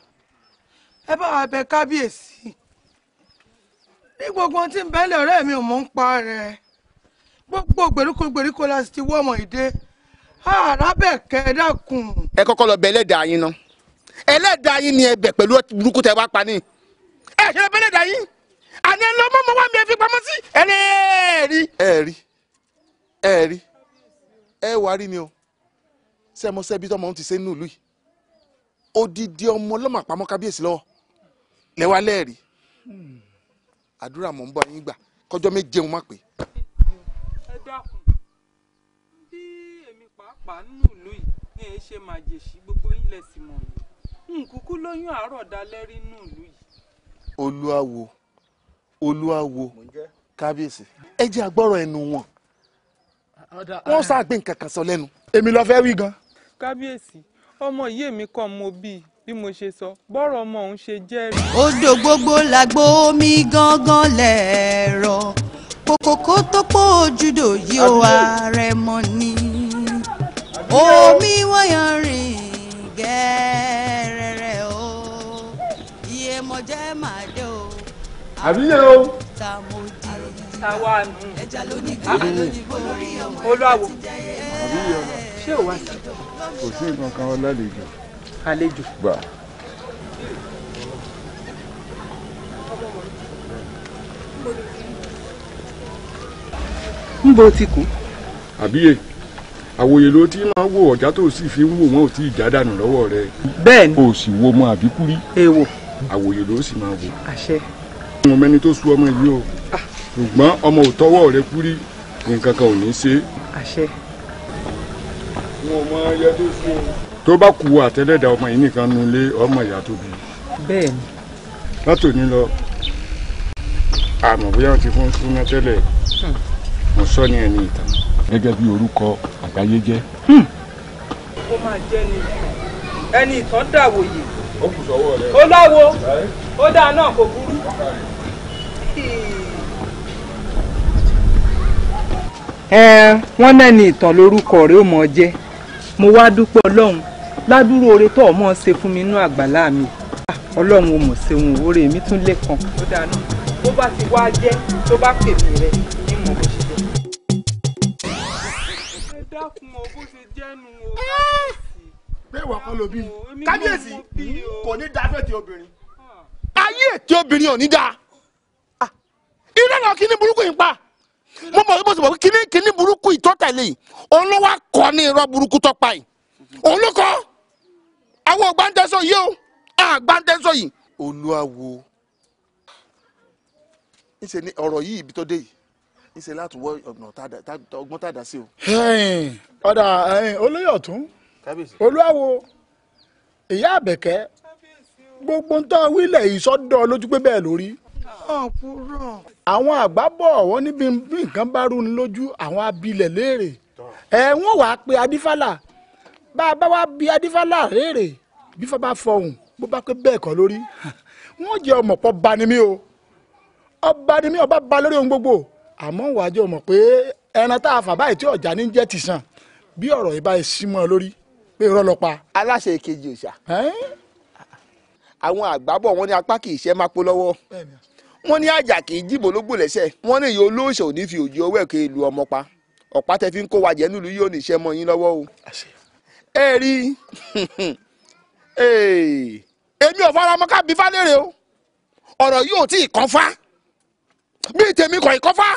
ẹ bá wa bẹ̀ kábíyèsí ní gbogbo tí ń bẹ́lẹ̀ ọ̀rẹ́ mi ò mọ̀ ń pa rẹ̀ gbogbo gbèríko la sì ti wọ́ ọmọ ìdè Àràbẹ̀kẹ́ ẹ dákun. ẹ kọ́kọ́ lọ bẹ̀ ẹlẹ́dàá yín ná ẹlẹ́dàá yín ni ẹ bẹ̀ pẹ̀lú burúkú tẹ wá pa ní. ẹ ṣe bẹ̀ ẹlẹ́dàá yín àní ẹ lọ mọ́ wá mi ẹ fi pamọ́ sí ẹ rí ẹ wá rí ni o sẹ́mọ́sẹ́ bí tọ́mọ ti ṣe nínú ìlú yìí odidi ọmọ ọlọ́mọ àpamọ́ kábíyèsí lọ́wọ́ lẹ́wà lẹ́ẹ̀rí àdúrà mọ̀ ń bọ̀ yín gbà kọjọ́ méje wọn má pé. ẹ dákun bí èmi pàápàá nínú ìlú yìí ní ẹ ṣe màjèṣí gbogbo yín lẹ sì mọ̀ mí nkúkú lóyún àárọ̀ dalẹ́ rí nínú ìlú yìí. olúwawo kábíyèsí ẹ jẹ́ agbọ́rọ̀ ẹnu wọn wọ́n ṣàgbé nǹkan kan sọ lẹ́nu. èmi lọ fẹ́ wí gan. kábíyèsí ọmọ yìí èmi kan mo bí mo ṣe sọ bọ́rọ̀ ọmọ òun ṣe jẹ́ rí. odò gbogbo làgbo omi gangan lẹ̀rọ kòkòkò tó pọ̀ ojúdò yìí ó ààrẹ mọ́ ni omi wọ́yàn rìn gẹ́rẹ́rẹ́ o iye mọ̀jẹ́ màá dé o. àbíyẹ o. táwa nù. olúwawo ṣé o wá sí. kò sí nǹkan kan ọlálejò. àlejò. gbà. ń bo ti kù. àbíyè àwòyè ló ti máa wò ọjà tó sì fi ń wò wọn ò tí ì já dànù lọ́wọ́ rẹ. bẹ́ẹ̀ni. o sì wo ọmọ àbíkúrí. èèwọ̀. àwòyè ló sì máa wò. àṣẹ. ọmọ mẹni tó sú ọmọ yìí o ṣùgbọ́n ọmọ ò tọwọ́ rẹ kúrí nǹkan kan ò ní ṣe. àṣẹ. wọn mọ ẹyẹ tó sú o. tó bá kú àtẹlẹdà ọmọ yìí nìkan nu ilé ọmọ ìyá tó bí. bẹ́ẹ̀ni. látòní lọ àmọ́ bóyá wọn ti fún súná tẹ́lẹ̀ mo sọ ní ẹni ìtàn gẹ́gẹ́ bí orúkọ àgbáyé jẹ́. ó máa jẹ́ ni ẹni ìtàn dàwòye. ó kù sọ́wọ́ rẹ. ó láwo ó dáa náà kò burú. wọ́n náà ní ìtàn lórúkọ rẹ̀ ó mọ̀ ọ́ jẹ́ mo wá dúpẹ́ ọlọ́run ládùúrò oore tó ọmọ ṣe fún mi inú àgbàlá mi ọlọ́run ò mọ̀ ṣeun oore mi tún lè kàn. ó dáa náà bó bá ti wá jẹ́ tó bá pè mí rẹ̀ ní mọ̀ bó ṣe jẹ́. ẹ dákun o bó ṣe jẹ́ nu o kábíyèsí. bẹ́ẹ̀ wà kọ́ ló bí kábíyèsí kò ní dáa fẹ́ ti obìnrin ayé ètí obìnrin ò ní dáa irú náà kí ni burúkú yìí pa mo mọ̀ bó ṣe mọ̀ kí ni burúkú yìí tó tẹ̀lé yìí òun ló wá kọ́ ní irọ́ burúkú tó pa yìí òun ló kọ́ àwọn ògbáńtẹ́sọ yìí o àgbáńtẹ́sọ yìí. olúwawo ńṣe ni ọ̀rọ̀ yìí ibi tó dé yìí ńṣe láti wọ ọgbọ́n tàdá sí o. ọ̀dà olóyè ọ̀tún olúwawo ìyá àbẹ̀kẹ́ gbogbo ń tán wílẹ̀ ìsọdọ̀ lójú pé bẹ́ẹ̀ lórí. àwọn àgbà bọ̀ wọ́n níbi bí nǹkan bá rú ni lójú àwọn abilẹ̀ léèrè wọ́n wàá pe adífálà bá a bá wá bi adífálà léèrè bí fá bá fọhùn bó bá pé bẹ́ẹ̀ kọ́ lórí wọ́n jẹ́ ọmọ pọ̀ bá ni mí o ọba ni mí ọba ba lórí ohun gbogbo àmọ́ wàá jẹ́ ọmọ pé ẹran tá a fà báyìí tí ọ̀já ní jẹ́ ti sàn bí ọ̀rọ̀ yìí báyìí sí mọ́ ọ lórí pé irọ́ lọ pa. aláṣẹ ìkejì òòṣà àwọn àgbábọ̀ wọn ní apá kì í ṣe máa pọ̀ lọ́wọ́ wọn ní àjà kì í jìbò lógbò lẹ́sẹ̀ wọn ní ìyá olóòṣà ò ní fi òjì ọwọ́ ẹ̀kẹ́ ìlú ọmọ pa ọ̀pá tẹ fi ń kó wa jẹ nílùú yóò ní iṣẹ́ mọ́ yín lọ́wọ́ o. ẹ rí èmi ò fara mọ́ ká bí fálẹ́rẹ̀ o ọ̀rọ̀ yóò tí ì kàn fá bí tèmi kọ̀ ìkọ́ fá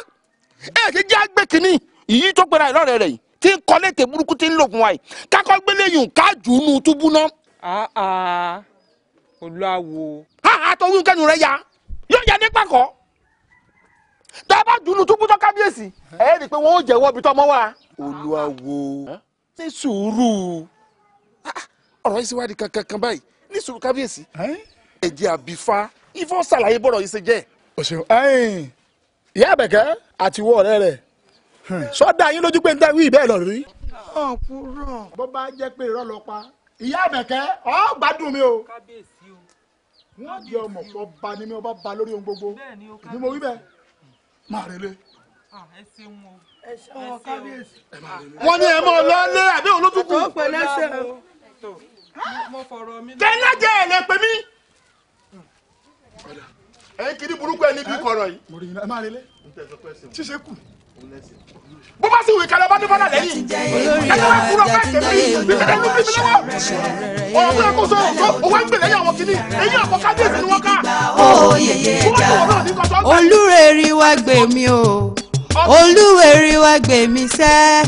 ẹ ti jẹ́ àgbẹ̀ kìíní ìyí tó pera ìlọ́rẹ̀ rẹ̀ yìí tí ń kọ́ létè burúkú tí ń lò fún wa yìí kákọ́ gbélé yùn ká jù ú nu túbú náà. olúwawo. tó wí kẹ́nu rẹ̀ ya yóò yẹ nípa kọ́ tá a bá jù ú nu túbú tó kábíyèsí ẹ rí i pé wọ́n ó jẹ́wọ́ ibi tọ́mọ wa. olúwawo ní sùúrù ọ̀rọ̀ yìí sì wá di kankan báyìí ní sùúrù kábíyèsí ẹ̀jẹ̀ àbífá ifọ̀ ṣàlàyé bọ́rọ̀ yìí ṣe jẹ́. òṣèlú ìyá àbẹ̀kẹ́ àti ìwọ ọ̀rẹ́ rẹ̀ sọ́dà yín lójú pé ń tẹ́ wí bẹ́ẹ̀ lọ rí. bó bá jẹ́ pé irọ́ lọ pa ìyá àbẹ̀kẹ́ ọ́ gbádùn mi o. wọ́n di ọmọ pọ̀ ba ni mi ọba ba lórí ohun gbogbo ni mo wí bẹ́ẹ̀ máa relé. wọ́n ní ẹ mọ̀ lọ́lé àbí olótùkù. tẹ́lájẹ́ ẹ̀ lè pè mí. ẹ̀yin kiri burúkú ẹ níbi kọ̀rọ̀ yìí. ẹ máa relé ṣíṣe kù. bó bá sì wí kálẹ̀ bá dé bọ́lá lẹ́yìn. ẹ̀ka wá kúrò ká ìtẹ̀lé yìí bí kẹ́kẹ́ ló bí mi lọ́wọ́. ọ̀rọ̀ tó yẹ kó sọ òwe ń gbè lẹ́yìn àwọn kìíní èyí àpò kábíyèsí ni wọ́n ká. olúrẹ̀rí wá gbè mí o olúwẹ̀rí wá gbè mí sẹ́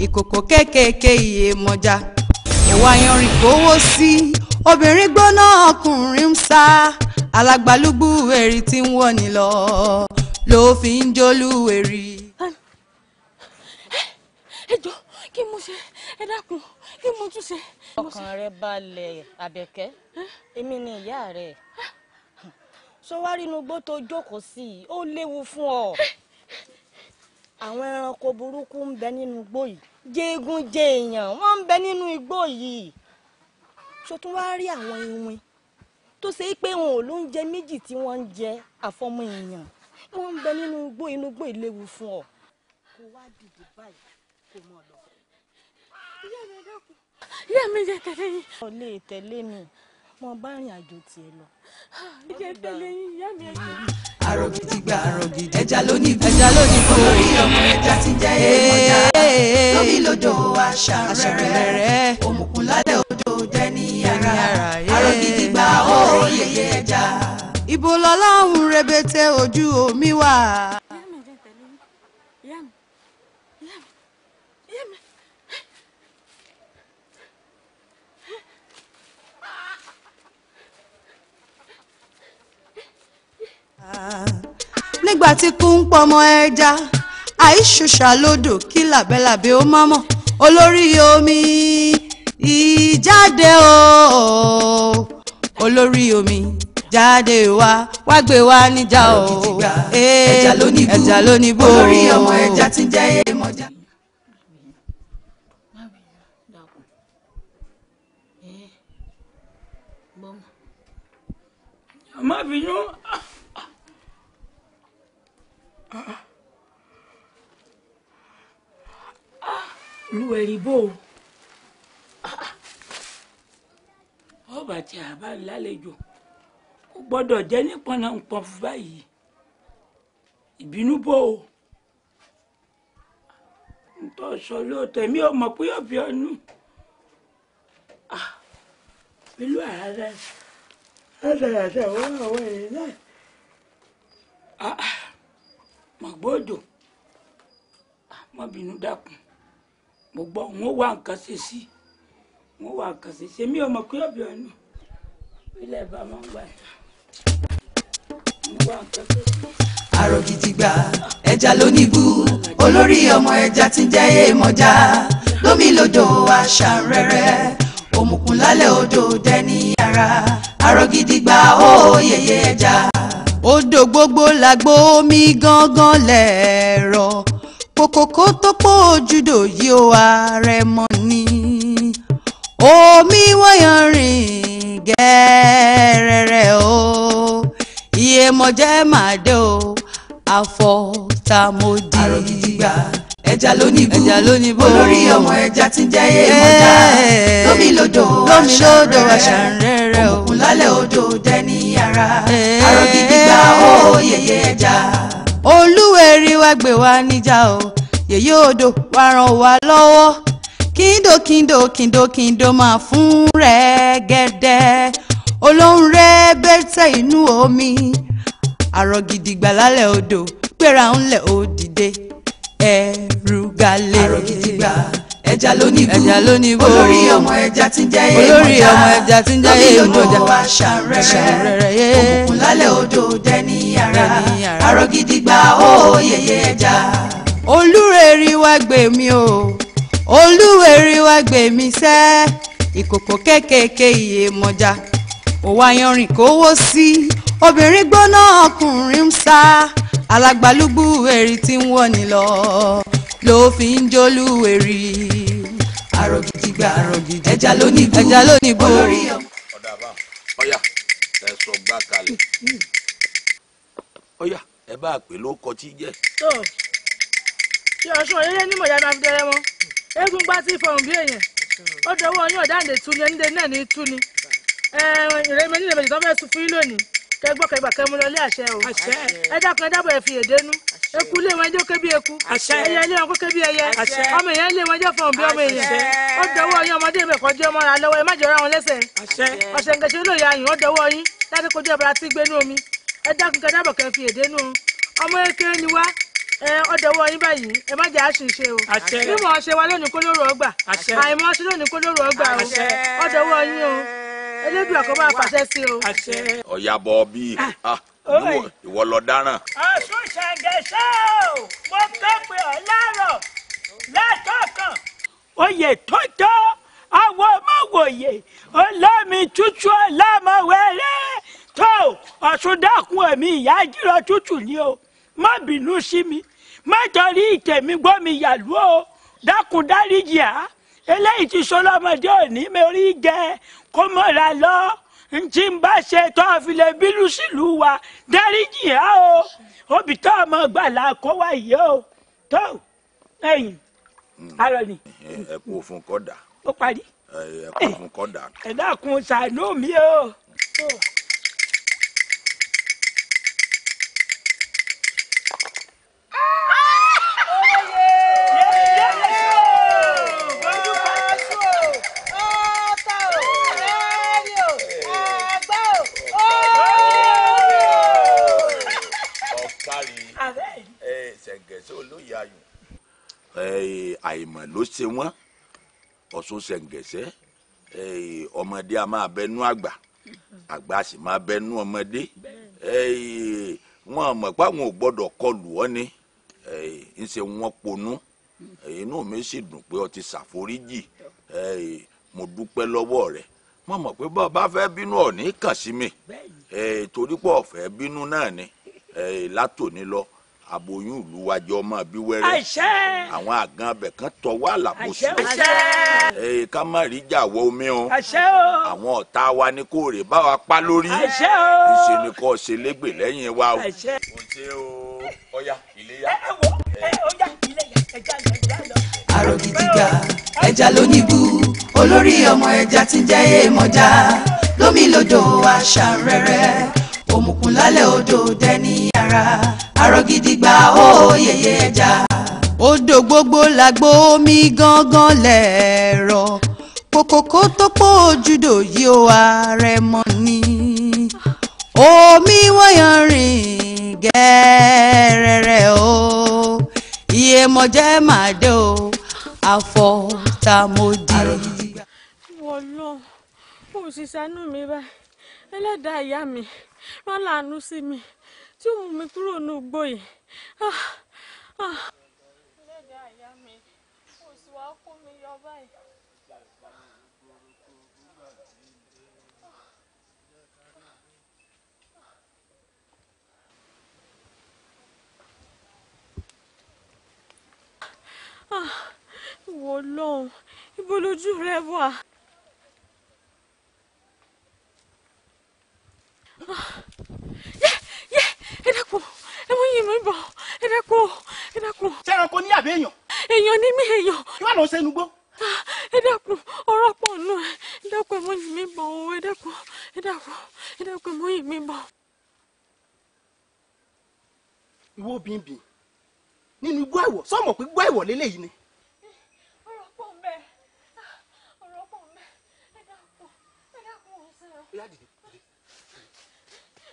ìkòkò kékèké iye mọ́já òwò ayanrìn kówó sí obìnrin gbóná ọkùnrin ń sá alágbálúgbú èrì tí ń wọ̀ ní lọ ló fi ń jólúwẹ̀rí. ẹ jọ kí mo ṣe ẹ dákun kí mo tún ṣe. ọkàn rẹ balẹ̀ àbẹ̀kẹ́ èmi ni ìyá rẹ̀ sọwárí inú igbó tó jókòó sí i ó léwu fún ọ àwọn ẹranko burúkú ń bẹ nínú igbó yìí jẹ́gun jẹ́ èèyàn wọ́n ń bẹ nínú igbó yìí so tún wá rí àwọn iwin tó ṣe pé wọn ò lóúnjẹ méjì tí wọ́n ń jẹ àfọmọ èèyàn wọ́n ń bẹ nínú igbó ìléwu fún ọ kó wá dìde báyìí kó mọ lọ. ìyá mi jẹ́ tẹ̀lé yín. ọ lè tẹ̀lé mi mo bá rìn àjò tiẹ̀ lọ. jẹ́ tẹ̀lé yín ìyá mi. àrògìdìgbà ẹja lónìí bú olórí ọmọ ẹja tí ń jẹ́ èèmọ̀já lómi lódò aṣàrẹ̀rẹ̀ òmùkùn lálẹ́ odò dẹ́ni ara àrògìdìgbà ó yẹyẹ ẹja. ibo lọ́lọ́run rebete ojú omi wà. nígbà tí kú ń pọmọ ẹja àìṣòṣà lódò kí làbẹ́làbẹ́ ó má mọ̀ olórí omi ìjáde o olórí omi jáde wá gbé wá níjà o ẹja lónìí bó olórí ọmọ ẹja tí ń jẹ́ èèmọ̀já. má bínú. olúwẹ̀rí bò ọba tí a bá lálejò kò gbọ́dọ̀ jẹ́ nípọn náà ń pọn fún báyìí ìbínú bò ó ntọ́ sọ lóòótọ́ èmi ò mọ̀ pé ọ̀bí ọ̀nù pẹ̀lú ààrẹ àdàràdà wọ́n àwọn èèyàn náà mọ̀gbọ́dọ̀ má bínú dákun mo gbọ́ wọn wá nǹkan ṣe sí wọn wá nǹkan ṣe sí èmi ò mọ̀ pé ọ̀bí ọ̀nù ilẹ̀ bá máa ń gbà wọn wá nǹkan ṣe sí. àrògìdìgbà ẹja lónìí bú olórí ọmọ ẹja tí ń jẹ́ èèmọ̀já lómi lódò aṣàrẹ̀rẹ̀ òmùkùn lálẹ́ odò dẹ́ni ara àrògìdìgbà ó yẹyẹ ẹja. odò gbogbo làgbó omi gángan lẹ̀rọ kòkòkò tó pọ̀ ojúdò yìí ó ààrẹ mọ́ ni omi wọ́yàn rìn gẹ́rẹ́rẹ́ o Iyemọja màdé o àfọ̀tàmọ́dì. àrògìdìgbà ẹja lónìí bú olórí ọmọ ẹja tí ń jẹ́ èèmọ̀já lómi lódò aṣàrẹ̀rẹ̀ òkun lálẹ́ odò dẹ́ni ara àrògìdìgbà ó yẹyẹ ẹja. olúwẹ̀rí wá gbé wá níjà o yèyé odò wá ràn wá lọ́wọ́ kíndò máa fún rẹ̀ gẹ́dẹ́ olóhùn rẹ̀ bẹ́tẹ̀ inú omi àrọ̀ gidigba lálẹ́ odò gbéra ńlẹ̀ ó dìde ẹrù galẹ̀. àrọ̀ gidigba ẹja lónìí bó olórí ọmọ ẹja tí ń jẹ́ èèmọ̀já lómi aṣàrẹ̀rẹ̀ òkùnkùn lálẹ́ odò dẹni ara àrọ̀ gidigba ó yẹyẹ ẹja. olúrẹ̀rí wá gbé mi o olúwẹ̀rí wá gbé mi sẹ́ ìkòkò kékèké ìyèmọ̀já òwò ayanrìn kówó sí obìnrin gbóná ọkùnrin ń sá alágbálúgbú èrì tí ń wọ̀ ní lọ ló fi ń jólúwẹ̀rí. àrọ̀ gidigba ẹja lónìí bó olórí ọmọ. ọ̀dà bá ọ̀yà ẹ sọ gbá kalẹ̀ ọ̀yà ẹ bá pè ló kọ tí jẹ́. tó ṣe ọ̀ṣun òyìnbó ní mọ̀já máa fi dẹrẹ mọ́ eégún gbá tí fọhùn bí èèyàn ó dọwọ́ yín ọ̀dáǹdè tú ni ẹni náà ní tú ni ìrẹ́mi nílẹ̀ méjì tó fẹ́ fún yín lónìí kẹgbọ́ kẹgbà kẹmu lọ lé àṣẹ o ẹ dákun ẹ dábọ̀ ẹ fi èdè nú eku lé wọn jẹ́ kébí eku ẹyẹ lé wọn kó kébí ẹyẹ ọmọ èèyàn lé wọn jẹ́ fọhùn bí ọmọ èèyàn ó dọwọ́ yín ọmọdé ibẹ̀ kọjú ọmọ rà lọ́wọ́ ẹ má jọra wọn lẹ́sẹ̀ ọ̀sẹ̀ nkẹsẹ̀ olóye ayùn ó dọwọ́ yín dákẹ́ kojú ọ̀bàrà tí gbénú omi ẹ dákun kẹ dábọ̀ kẹ fi èdè nú ọmọ eke ni wá ọdọwọ yín báyìí ẹ má jẹ́ àṣìṣe o bí mo ṣe wá lónìí kó lóru ọgbà àìmọ̀ ṣe lónìí kó lóru ọgbà o ọdọwọ yín o elédùn àkọ́bá àpàṣẹ sí o. ọ̀yàbọ̀ bíi ìwọ lọ dáràn. ọ̀ṣun ṣàǹgẹ̀ṣẹ́ o mo kẹ́pẹ́ ọ̀ láàárọ̀ látọ̀kàn. oyè tó tó àwọn ọmọwòye olómi tútù ọlámọwẹ́rẹ́ tó ọ̀ṣun dákun ẹ̀mí ìyá jírọ̀ tútù ni o má bínú sí mi má torí ìtẹ̀mí gbọ́ mi yàlú o dákun dáríjì á eléyìí ti sọlọ́mọdé òní mérí jẹ kó mọ̀ra lọ ntí n bá ṣe tó àfilẹ̀ bínú sílùú wa dáríjì á o òbí tó ọmọ gbàlà kó wá yìí o tó ẹ̀yìn arọ ni. ẹ kú fún kọ́dà. ó parí. ẹ kú fún kọ́dà. ẹ dákun ṣàánú mi o. àìmọ̀ ló ṣe wọ́n Ọ̀ṣun ṣẹ̀ǹgẹ̀ṣẹ́ ọmọdé a máa bẹnu àgbà àgbà sì máa bẹnu ọmọdé wọn mọ̀ pé àwọn ò gbọ́dọ̀ kọlù ọ́ ni ńṣe wọn ponú inú mi sì dùn pé o ti ṣàforíjì mo dúpẹ́ lọ́wọ́ rẹ̀ mo mọ̀ pé bá bá fẹ́ bínú ọ̀ ní kàn sí mi torí pé ọ̀fẹ́ bínú náà ni látòní lọ aboyún ìlú wájú ọmọ bí wẹ́rẹ́ àwọn àgàn abẹ kan tọ wá làbòsí ká má rí jà wọ omi o àwọn ọ̀tá wa ní kò rè bá wa pa lórí ìṣe ni kò ṣe légbè lẹ́yìn wa o. ọya iléyá. àrò gidigba ẹja lónìbù olórí ọmọ ẹja tí ń jẹ́ èèmọ̀já lómi lodò aṣàrẹ̀rẹ̀ òmùkùn lálẹ́ odò dẹni ara àrọ̀ gidigba ó yẹyẹ ẹja. odò gbogbo làgbó omi gángan lẹ̀rọ kòkòkò tó pọ̀ ojúdò yìí ó ààrẹ mọ́ ni omi wọ́yàn rìn gẹ́rẹ́rẹ́ o Iyemọja máa dé o àfọ̀tàmọ́dì. wọ́n lọ kó o sì ṣàánú mi báyìí ẹlẹ́dàá ìyá mi rán láàánú sí mi tí ó mú mi kúrò ní ugbó yìí. ẹlẹ́dàá ìyá mi kò sì wá kó mi yọ báyìí. ìwọ Ọlọ́run ibo lójú rẹ wà. ẹ dákun ẹ mú yín mi bọ̀ ẹ dákun ẹ dákun. ṣé ẹranko ní àbí èèyàn. èèyàn ní mí èèyàn. kí wàá lọ ṣe inú gbó. ẹ dákun ọ̀rọ̀ pọ̀ nù ẹ dákun ẹ mú yín mi bọ̀ o ẹ dákun ẹ dákun ẹ dákun ẹ mú yín mi bọ̀. ìwọ obìnrin nínú igbó àìwọ̀ sọ́mọ̀ pé igbó àìwọ̀ lélẹ́yìí ni. ọ̀rọ̀ pọ̀ mẹ́ ọ̀rọ̀ pọ̀ mẹ́ ẹ dákun ọ̀sẹ̀ ọ̀.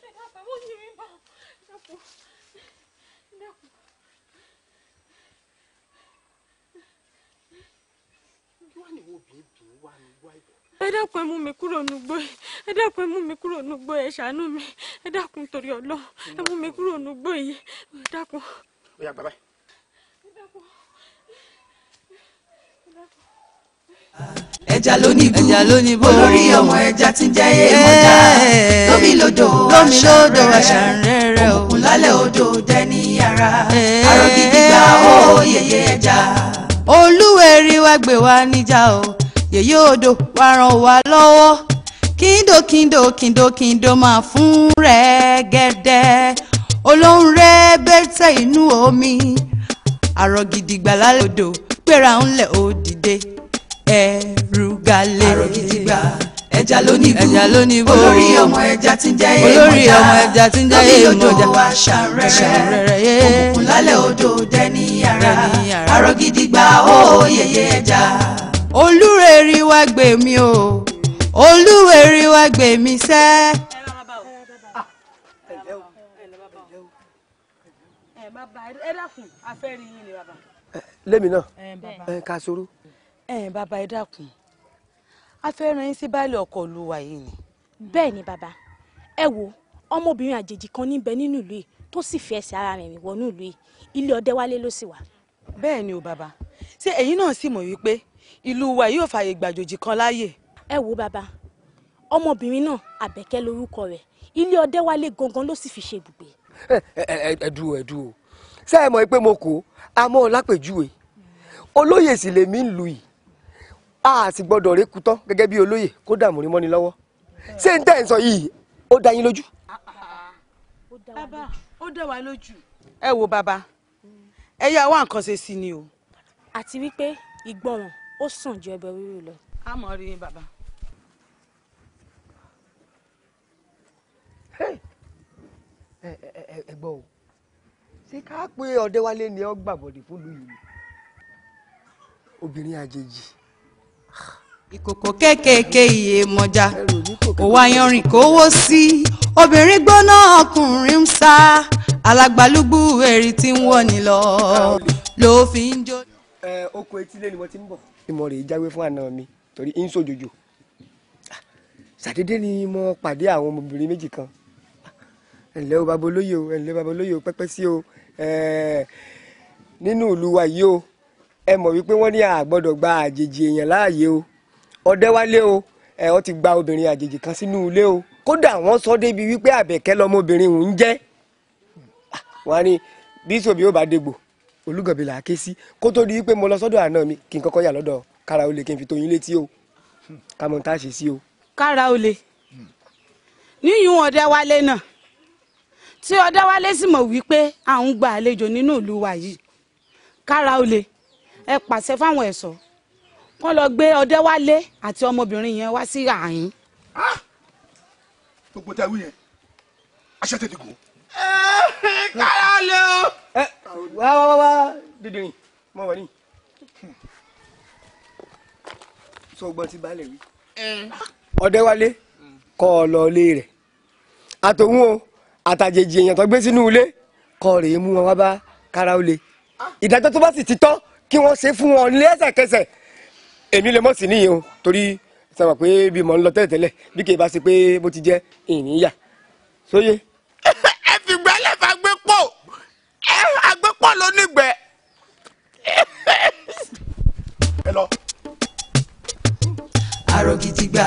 ẹ dákun mo ní rí bá ẹ dákun. kí wàá nìwọ obìnrin wà ní igbó àìwọ̀. ẹ dákun ẹ mú mi kúrò nígbó ẹ dákun ẹ mú mi kúrò nígbó ẹ ṣàánú mi ẹ dákun torí Ọlọ́run ẹ mú mi kúrò nígbó yìí ẹ dákun. ó yá bàbá. ẹja lónìí bó olórí ọmọ ẹja tí ń jẹ́ èèmọ̀já lómi lódò aṣàrẹ̀rẹ̀ òkun lálẹ́ odò dẹni ara arọ gidi gba ó yẹyẹ ẹja. olúwẹ̀rí wá gbé wa níjà o yèyé odò wá ràn wá lọ́wọ́ kíndò máa fún rẹ̀ gẹ́dẹ́ olóhùn rẹ̀ bẹ́tẹ̀ inú omi arọ gidi gbà lálẹ́ odò gbéra ńlẹ̀ ó dìde ẹrù galẹ̀. arọ gidi gbà ẹja lónìí bó olórí ọmọ ẹja tí ń jẹ́ èèmọ̀já lómi lódò aṣàrẹ̀rẹ̀ òkùnkùn lálẹ́ odò dẹni ara arọ gidi gbà ó yẹyẹ ẹja. olúwẹ̀rí wá gbé mi o olúwẹ̀rí wá gbé mi sẹ́. ẹ dákun afẹ́ rí yín ni bàbá. lémi náà ká sọ̀rọ̀. bàbá ẹ dákun a fẹ́ rán yín sí baálé ọkọ̀ olúwa yìí ni. bẹ́ẹ̀ ni bàbá ẹ wo ọmọbìnrin àjèjì kan níbẹ̀ nínú ìlú yìí tó sì fi ẹsẹ̀ ara rẹ̀ rìn wọnú ìlú yìí ilé Ọdẹ́wálé ló sì wà. bẹ́ẹ̀ ni o bàbá ṣé ẹ̀yin náà sì mọ̀ wípé ìlú wa yóò fààyè gbàjòjì kan láàyè. ẹ wo bàbá ọmọbìnrin náà Àbẹ̀kẹ́ lórúkọ rẹ̀ ilé Ọdẹ́wálé gangan ló sì fi ṣe ibùgbé. ẹ̀dùn o ṣé ẹ mọ̀ pé mo kó amọ́ lápèjúwe olóyè sì lèmi ń lu yìí a sì gbọ́dọ̀ rékú tán gẹ́gẹ́ bí olóyè kó dààmú rí mọ́ni lọ́wọ́ ṣé n tẹ́ ń sọ yìí ó dá yín lójú. bàbá ó dá wa lójú. ẹ wo bàbá ẹ yá wá nǹkan ṣe sí ni o. àti wípé ìgbọràn ó sàn ju ẹbọ rírú lọ. a mọ̀ rí bàbá. ẹ gbọ́ o ṣé ká pé Ọdẹ́wálé ni ọ gbàbọ̀dé fún ìlú yìí obìnrin àjèjì. ìkòkò kéékèèké Iyemọja òwò ayanrìn kówó sí obìnrin gbóná ọkùnrin ń sá alágbálúgbú èrì tí ń wọ̀ ní lọ ló fi ń jó. oko etílé ni mo ti ń bọ̀. ìmọ̀ rẹ̀ jáwé fún àna mi torí ń sòjòjò ṣàdédé ni mo pàdé àwọn ọmọbìnrin méjì kan ẹ̀ǹlẹ́ o bàbá olóyè o ẹ̀ǹlẹ́ bàbá olóyè o pẹ́pẹ́ sí o nínú ìlú wa yìí o ẹ mọ̀ wípé wọ́n ní àgbọ́dọ̀ gba àjèjì èèyàn láàyè o Ọdẹ́wálé o ọ ti gba obìnrin àjèjì kan sínú ilé o kódà wọ́n sọ débi wípé Àbẹ̀kẹ́ lọmọbìnrin òun jẹ́ wọ́n á ní bíṣọ̀bù yóò bá dégbò olúgọ̀bì là á ké sí kó tó di wípé mo lọ sọ́dọ̀ àná mi kí n kọ́kọ́ yà lọ́dọ̀ kára olè kí n fi tó yín létí o ká mọ̀ tá a ṣe sí o. kára olè níyùn Ọdẹ́wálé náà tí Ọdẹ́wálé sì mọ̀ wípé à ń gba àlejò nínú ìlú wa yìí kára olè ẹ pàṣẹ fáwọn ẹ̀ṣọ́ kán lọ gbé Ọdẹ́wálé àti ọmọbìnrin yẹn wá sí àyín. gbogbo tẹ wí yẹn aṣọ tètè kù. kára olè o. wá dídìrín mọ wọ ní. sọ gbọ́n ti balẹ̀ wí. Ọdẹ́wálé kọ́ ọ lọ ilé rẹ̀ àtòun o àtàjèjì èèyàn tó gbé sínú ilé kọ́ rèé mú wọn wá bá kára olè ìdájọ́ tó bá sì ti tọ́ kí wọ́n ṣe fún wọn lẹ́sẹ̀kẹsẹ̀ èmi lè mọ̀ sí níyìn o torí sọ pé bí mo ń lọ tẹ́lẹ̀tẹ́lẹ̀ bí kì í bá ṣe pé bó ti jẹ́ ìníyà sóye. ẹ fi gbẹ́lẹ̀ fà gbé pọ̀ àgbẹ̀pọ̀ ló nígbẹ́. ẹ lọ. arọ gidi gbà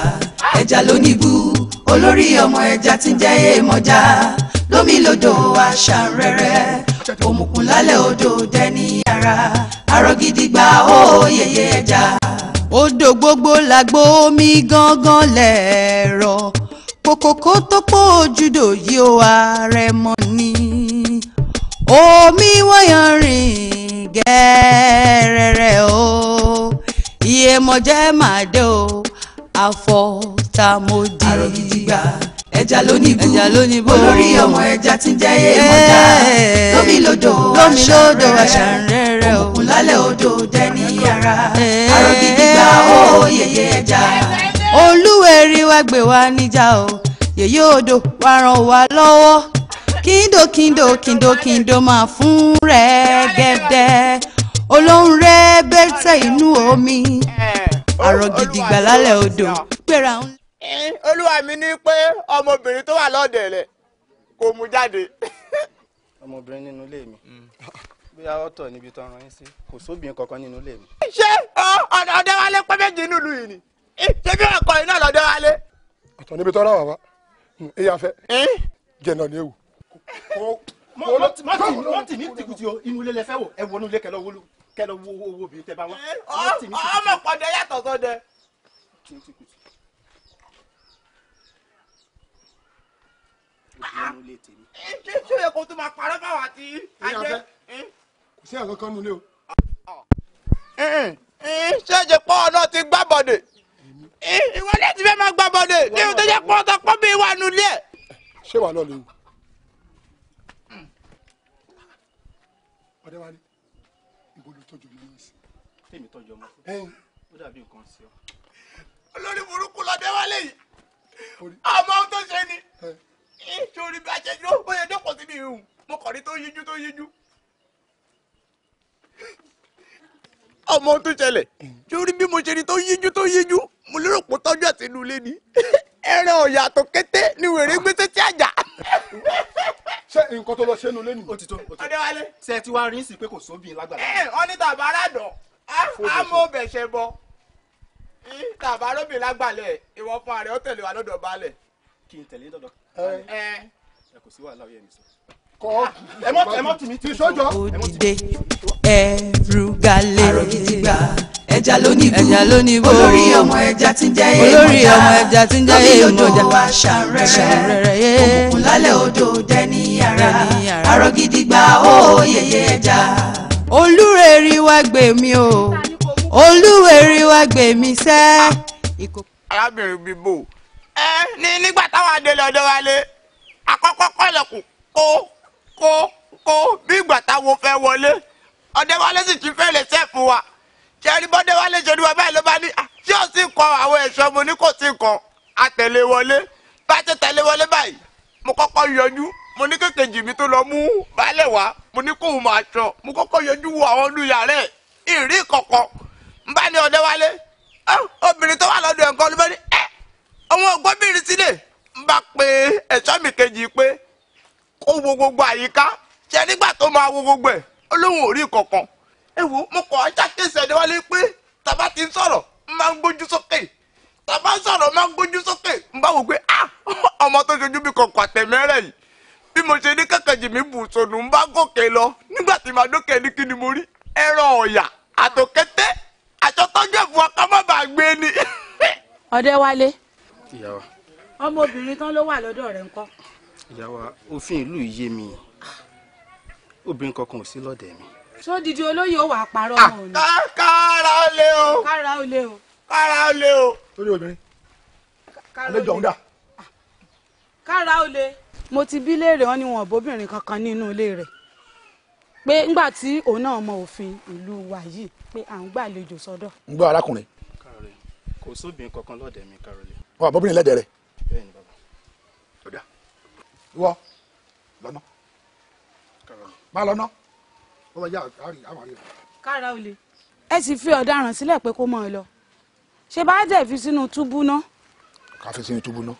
ẹja lónìí bú olórí ọmọ ẹja tí ń jẹ́ Iyemọja lómi lódò aṣàrẹ̀rẹ̀ òmùkùn lálẹ́ odò dẹni ara arọ gidi gbà ó yẹyẹ ẹja. odò gbogbo làgbó omi gángan lẹ̀rọ kòkòkò tó pọ̀ ojúdò yìí ó ààrẹ mọ́ ni omi wọ́yàn rìn gẹ́rẹ́rẹ́ o Iyemọja máa dé o àfọ̀tàmọ́dì. arọ gidi gbà ẹja lónìbó olórí ọmọ ẹja tí ń jẹ́ èèmọ̀já lómi lódò aṣàrẹ̀rẹ̀ òkun lálẹ́ odò dẹni yàrá àrò gidi gba ó yèyé ẹja. olúwẹ̀rí wá gbé wa níjà o yèyé odò wá ràn wá lọ́wọ́ kíndò máa fún rẹ̀ gẹ́dẹ́ olóhùn rẹ̀ bẹ́tẹ̀ inú omi àrò gidi gbà lálẹ́ odò gbéra ń. olúwa mi ní pé ọmọbìnrin tó wà lọ́dẹ̀ rẹ̀ kò mú jáde. ọmọbìnrin nínú ilé mi bóyá ọ̀tọ̀ níbi tó rán yín sí kò sóbìnrin kankan nínú ilé mi. ṣé Ọdẹ́wálé pẹ́ méjì nílùú yìí ni ṣé bí ọkọ yìí náà lọ́dẹ́wálé. ọ̀tọ̀ níbi tó rà wá wá èyí afẹ́ jẹ̀nà ní ewu. mọ́tì ní tìkùtì o inú ilé lẹ fẹ́ wò ẹ wọnú ilé kẹlẹ́ wo owó obìnrin tẹ bá wá. ọmọ pọ̀dẹ yàtọ̀ sọ́dẹ. ṣé o yẹ kó tó máa parọ́ báwa àti ajẹ́. kò sí àgọ́ kan nulẹ̀ o. ṣé ṣe pọ́ ọ̀nà ti gbá bọ̀dẹ̀ ìwọlé ti fẹ́ máa gbá bọ̀dẹ̀ ní o tó jẹ́ pọ́ ọ̀tọ̀ pọ́ bí wà nulẹ̀. ṣé wàá lọ lè wù. Ọdẹ́wálé ibo ló tọ́jú mi lọ́wọ́ sí. tèmi tọ́jú ọmọ fún ó dàbí nǹkan sí ọ. olórí burúkú l'Ọdẹ́wálé yìí àmọ́ ohun tó ṣe ni sórí bí a ṣe dúró bóyá jókòó síbi ìhùn mo kàn ní tó yíjú. ọmọ ohun tó ṣẹlẹ̀ sórí bí mo ṣe ní tó yíjú mo lérò pé tọ́jú àti inú ilé ni ẹran ọ̀yà tó kété ni wèrè gbé sétí àjà. ṣé nǹkan tó lọ ṣe inú ilé ni. ó ti tó Ọdẹ́wálé. ṣé ẹ ti wá rí sí pé kò sóbìn lágbàlá. wọ́n ní tàbá aládùn á mọ bẹ̀ṣẹ̀ bọ tàbá lóbìn lágbàlẹ̀ ìwọ fún ààrẹ ó tẹ̀lé wa lọ́dọ̀ balẹ̀. kí n tẹ̀lé dọ́dọ̀. ẹ kò sí wàhálà òye mi sọ. ẹ mọ tìmí tí sọjọ. òdìdé ẹrù galè. àrò gidi gbà ẹja lónìbó olórí ọmọ ẹja tí ń jẹ́ èèmọ̀já lómi lódò aṣàrẹ̀rẹ̀ òkun lálẹ́ odò dẹni yàrá àrò gidi gbà ó yèyé ẹja. olúwẹ̀rí wá gbé mi o olúwẹ̀rí wá gbé mi sẹ́. arábìnrin bíbò nígbà táwọn adélé Ọdẹ́wálé àkọ́kọ́ kọ́lẹ̀kùn kó bí ìgbà táwọn fẹ́ wọlé Ọdẹ́wálé sì ti fẹ́ lè sẹ́ẹ̀fù wa ṣẹ́rí bọ́dẹ́wálé ṣe ní wa báyìí ló bá ní ṣé ò sí nǹkan àwọn ẹ̀ṣọ́ mo ní kò sí nǹkan àtẹ̀lé wọlé bá ṣe tẹ̀lé wọlé báyìí mo kọ́kọ́ yọjú mo ní kékejì mi tó lọ mú baálẹ̀ wá mo ní kóun máa ṣọ mo kọ́kọ́ yọjú wo àwọn olùyàrá ẹ̀ ìrí kọ̀ọ̀kan ń bá ní Ọdẹ́wálé obìnrin tó wà lọ́dọ̀ ẹ̀ nǹkan ló bá ní ọmọ ògbóbìnrin sílẹ̀ ń bá pe ẹ̀ṣọ́ mi kejì pé kó wo gbogbo àyíká ṣe nígbà tó máa wo gbogbo ẹ̀ ó lóun ò rí kankan ẹ wo mo kọ́ ọ́ ṣàkíyèsí Ọdẹ́wálé pé tàbá ti ń sọ̀rọ̀ ń máa ń gbójú sókè tàbá ń sọ̀rọ̀ máa ń gbójú sókè ń bá wò pé ọmọ tó ṣojú bí kọ̀ọ̀kan àtẹ̀mẹ́rẹ̀ yìí bí mo ṣe ní kẹ̀kẹ́jì mi bù sọnù ń bá gòkè lọ nígbà tí màá dókè ní kí ni mo rí ẹran ọ̀yà àtòkété àtọ́tọ́jú ẹ̀fọ́ akámọ́bà gbé ni. Ọdẹ́wálé. ìyá wa. ọmọbìnrin tán ló wà lọ́dọ̀ rẹ̀ ńkọ́. ìyá wa òfin ìlú yé mi obìnrin kankan ò sí lọ́dẹ̀ mi. ṣó didi olóyè ó wà á parọ́ ọmọ òní. kára ó lé o. kára ó lé o. kára ó lé o. torí obìnrin àlejò ọ̀hún dà. kára ó lé. mo ti bí léèrè wọn ni wọn bóbìnrin kankan nínú ilé rẹ̀ pé ńgbà tí òun náà mọ òfin ìlú wa yìí pé à ń gbàlejò sọ́dọ̀. ń gbọ́ arákùnrin. Kárọ̀lẹ̀ kò sóbìnrin kankan lọ́dẹ̀ mi Kárọ̀lẹ̀. wọ́n àbọ̀bìnrin lẹ́dẹ̀ rẹ̀. bẹ́ẹ̀ni bàbá. ọ̀dà ìwọ lọ́nà má lọ́nà wọ́n bá yá àwọn àríyá. kára ó lé. ẹ sì fi ọ̀daràn sílẹ̀ pé kó mọ̀ ọ́ lọ ṣe bá dẹ̀ fi sínú túbú ná. ká fi sínú túbú ná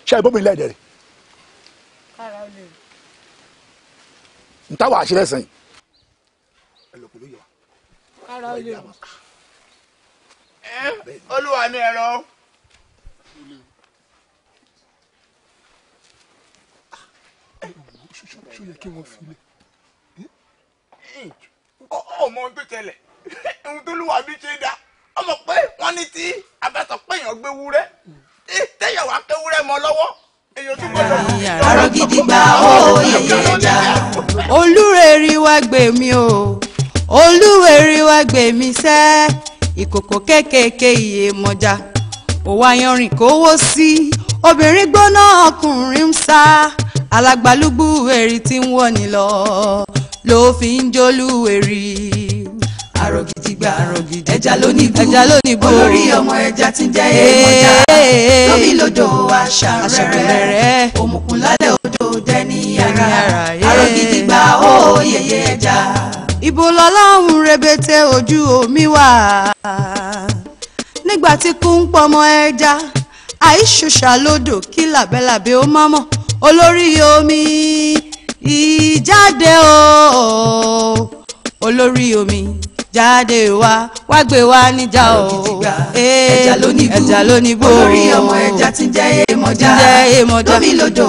ṣé ìbọ̀bìnrin lẹ́dẹ̀ rẹ̀. kára ó lé. n táwọn àṣírí ẹ̀sìn ẹ lọ pẹ̀lú yọ. kára ó lé. olúwa mi ẹ̀rọ. ṣó yẹ kí wọ́n fi lé. ọmọ ohun tó ṣẹlẹ̀ ohun tó lùwà bí ṣe dá ọmọ pé wọ́n ní tí abẹ́sọ̀ pé èèyàn gbé wúrẹ́ téèyàn wá pé wúrẹ́ mọ́ lọ́wọ́ èèyàn tún gbọ́dọ̀. àrò gidi gba ó yẹyẹ ẹja. olúwẹ̀rí wá gbé mi o olúwẹ̀rí wá gbé mi sẹ́ ìkòkò kékèké iye mọ́já òwò ayanrìn kówó sí obìnrin gbóná ọkùnrin ń sá alágbálúgbú èrì tí ń wọ̀ ní lọ ló fi ń jólú èrì. Àrògìdìgbà ẹja lónìí bó olórí ọmọ ẹja tí ń jẹ́ èèmọ̀já lómi lódò aṣàrẹ̀rẹ̀ òmùkùn lálẹ́ odò dẹ́ni yàrá àrògìdìgbà ó yẹyẹ ẹja. Ibo lọ́lọ́run rebete ojú omi wà nígbà tí kú ń pọmọ ẹja àìṣùṣà lódò kí làbẹ́làbẹ́ ó má mọ̀ olórí omi ìjáde o olórí omi jáde wá gbé wá níjà o. ẹja lónìí bó olórí ọmọ ẹja tí ń jẹ́ èèmọ̀já lómi lódò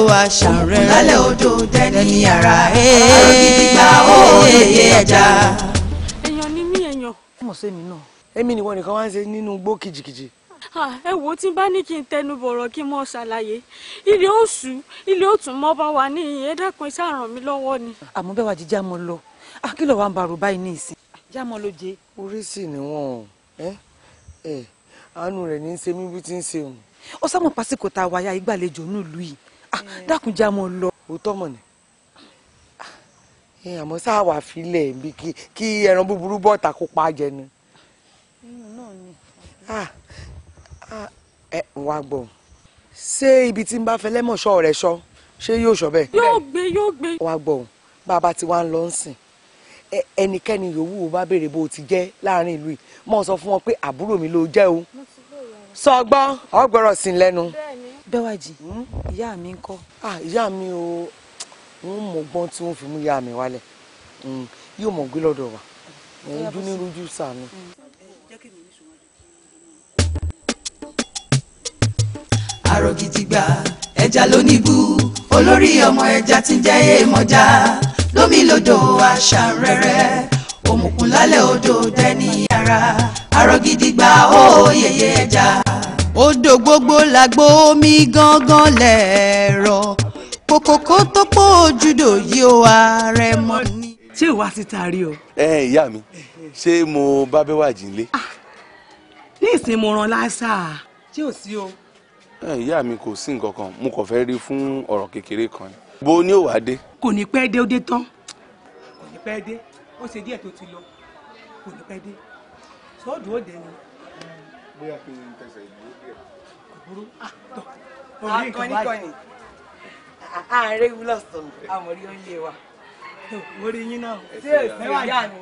aṣàrẹ̀rẹ̀ lálẹ́ odò dẹ́ni yàrá àrògìdìgbà ó yẹyẹ ẹja. èèyàn ni mí èèyàn. mọ̀ sí mi náà èmi nìwọ nìkan wá ń ṣe nínú igbó kìjìkìjì. ẹ wo tí n bá ní kí n tẹnu bọ̀rọ̀ kí n mọ̀ ṣàlàyé ilé oṣù ilé òtún mọ́ bá wà ní ẹ dákun ṣáà ràn mí lọ́wọ́ ni. àmọ́ bẹ́ẹ̀ wá jíjá mọ́ lọ kí ló wà ń barò báyìí ní ìsìn. jámọ́ ló jẹ. orí sì ni wọn àánú rẹ̀ ní í ṣe mí bí tí ń ṣe òun. ó sábà pásíkò tá a wáyà ìgbàlejò nílùú yìí dákun jámọ́ lọ. òótọ́ mọ̀ ni àmọ́ sáà wà fílẹ̀ bí kí ẹran búburú bọ́ọ̀tà kó pa á jẹ ni. wá gbọ́ ṣé ibi tí ń bá fẹ́ lẹ́mọ̀ṣọ́ rẹ̀ ṣọ́ ṣé yóò ṣọ́ bẹ́ẹ̀. yóò gbé. wá gbọ́ bàbá tí wàá ń lọ ń sìn ẹnikẹ́ni yòówù bá béèrè bó ti jẹ́ láàrin ìlú yìí mọ̀ sọ fún wọn pé àbúrò mi ló jẹ́ o sọgbọ́n ọgbọ́rọ̀ sí lẹ́nu. Bẹ́wàjì ìyá mi ń kọ́. ìyá mi ò ń mọ̀gbọ́n tí wọ́n fi mú ìyá mi wálẹ̀ yóò mọ̀ gbé lọ́dọ̀ wa ojú ní rújú sànú. Àrògìdìgbà ẹja lónìí bú olórí ọmọ ẹja tí ń jẹ́ èèmọ̀já lómi lódò aṣàrẹ̀rẹ̀ òmùkùn lálẹ́ odò dẹ́ni yàrá àrògìdìgbà ó yẹyẹ ẹja. odò gbogbo làgbó omi gángan lẹ̀rọ kòkòkò tó pọ̀ ojúdò yìí ó ààrẹ mọ́ ni. ṣé ìwà ti taari o. ìyá mi ṣé mo bá Bẹ́wàjì nílé. ní ìsìn mo ràn lásà tí ò sí o. ìyá mi kò sí nǹkan kan mo kàn fẹ́ rí fún ọ̀rọ̀ kékeré kan ni. bó ní ò wá dé. kò ní pẹ́ dé ó dé tán. kò ní pẹ́ dé ó ṣe díẹ̀ tó ti lọ kò ní pẹ́ dé sọ́ọ̀dù ó dé ni. bóyá kí n tẹsẹ̀ ìlú díẹ̀. kò burú orí nǹkan báyìí. ààrẹ wúlọ̀ sọ̀rọ̀ àmọ̀rí oúnjẹ wa. mo rí yín náà. ṣé èsì ìyá mi.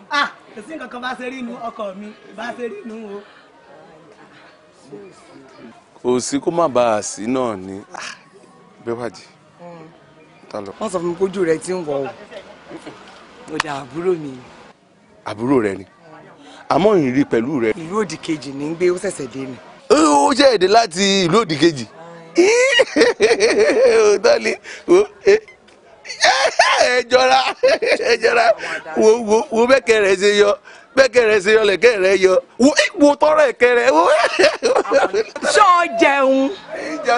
kò sí nǹkan kan bá ṣe rí inú ọkọ mi bá ṣe rí inú o. kò sí kó má bàa sí náà ni Bẹ́wàjì. wọ́n sọ fún mi kójú rẹ ti ń wọ̀ ọ́ mo dà àbúrò mi. àbúrò rẹ ni àmọ́ ìrírí pẹ̀lú rẹ. ìlú òdì kejì ní gbé ó ṣẹ̀ṣẹ̀ dé ni. ó jẹ́ èdè láti ìlú òdì kejì. tọ́lí ẹ jọra wo bẹ́kẹ̀ rẹ̀ ṣe yọ lẹ̀kẹ́ rẹ̀ yọ wo tọrọ ẹ̀kẹ́ rẹ̀. ṣọ́ jẹun.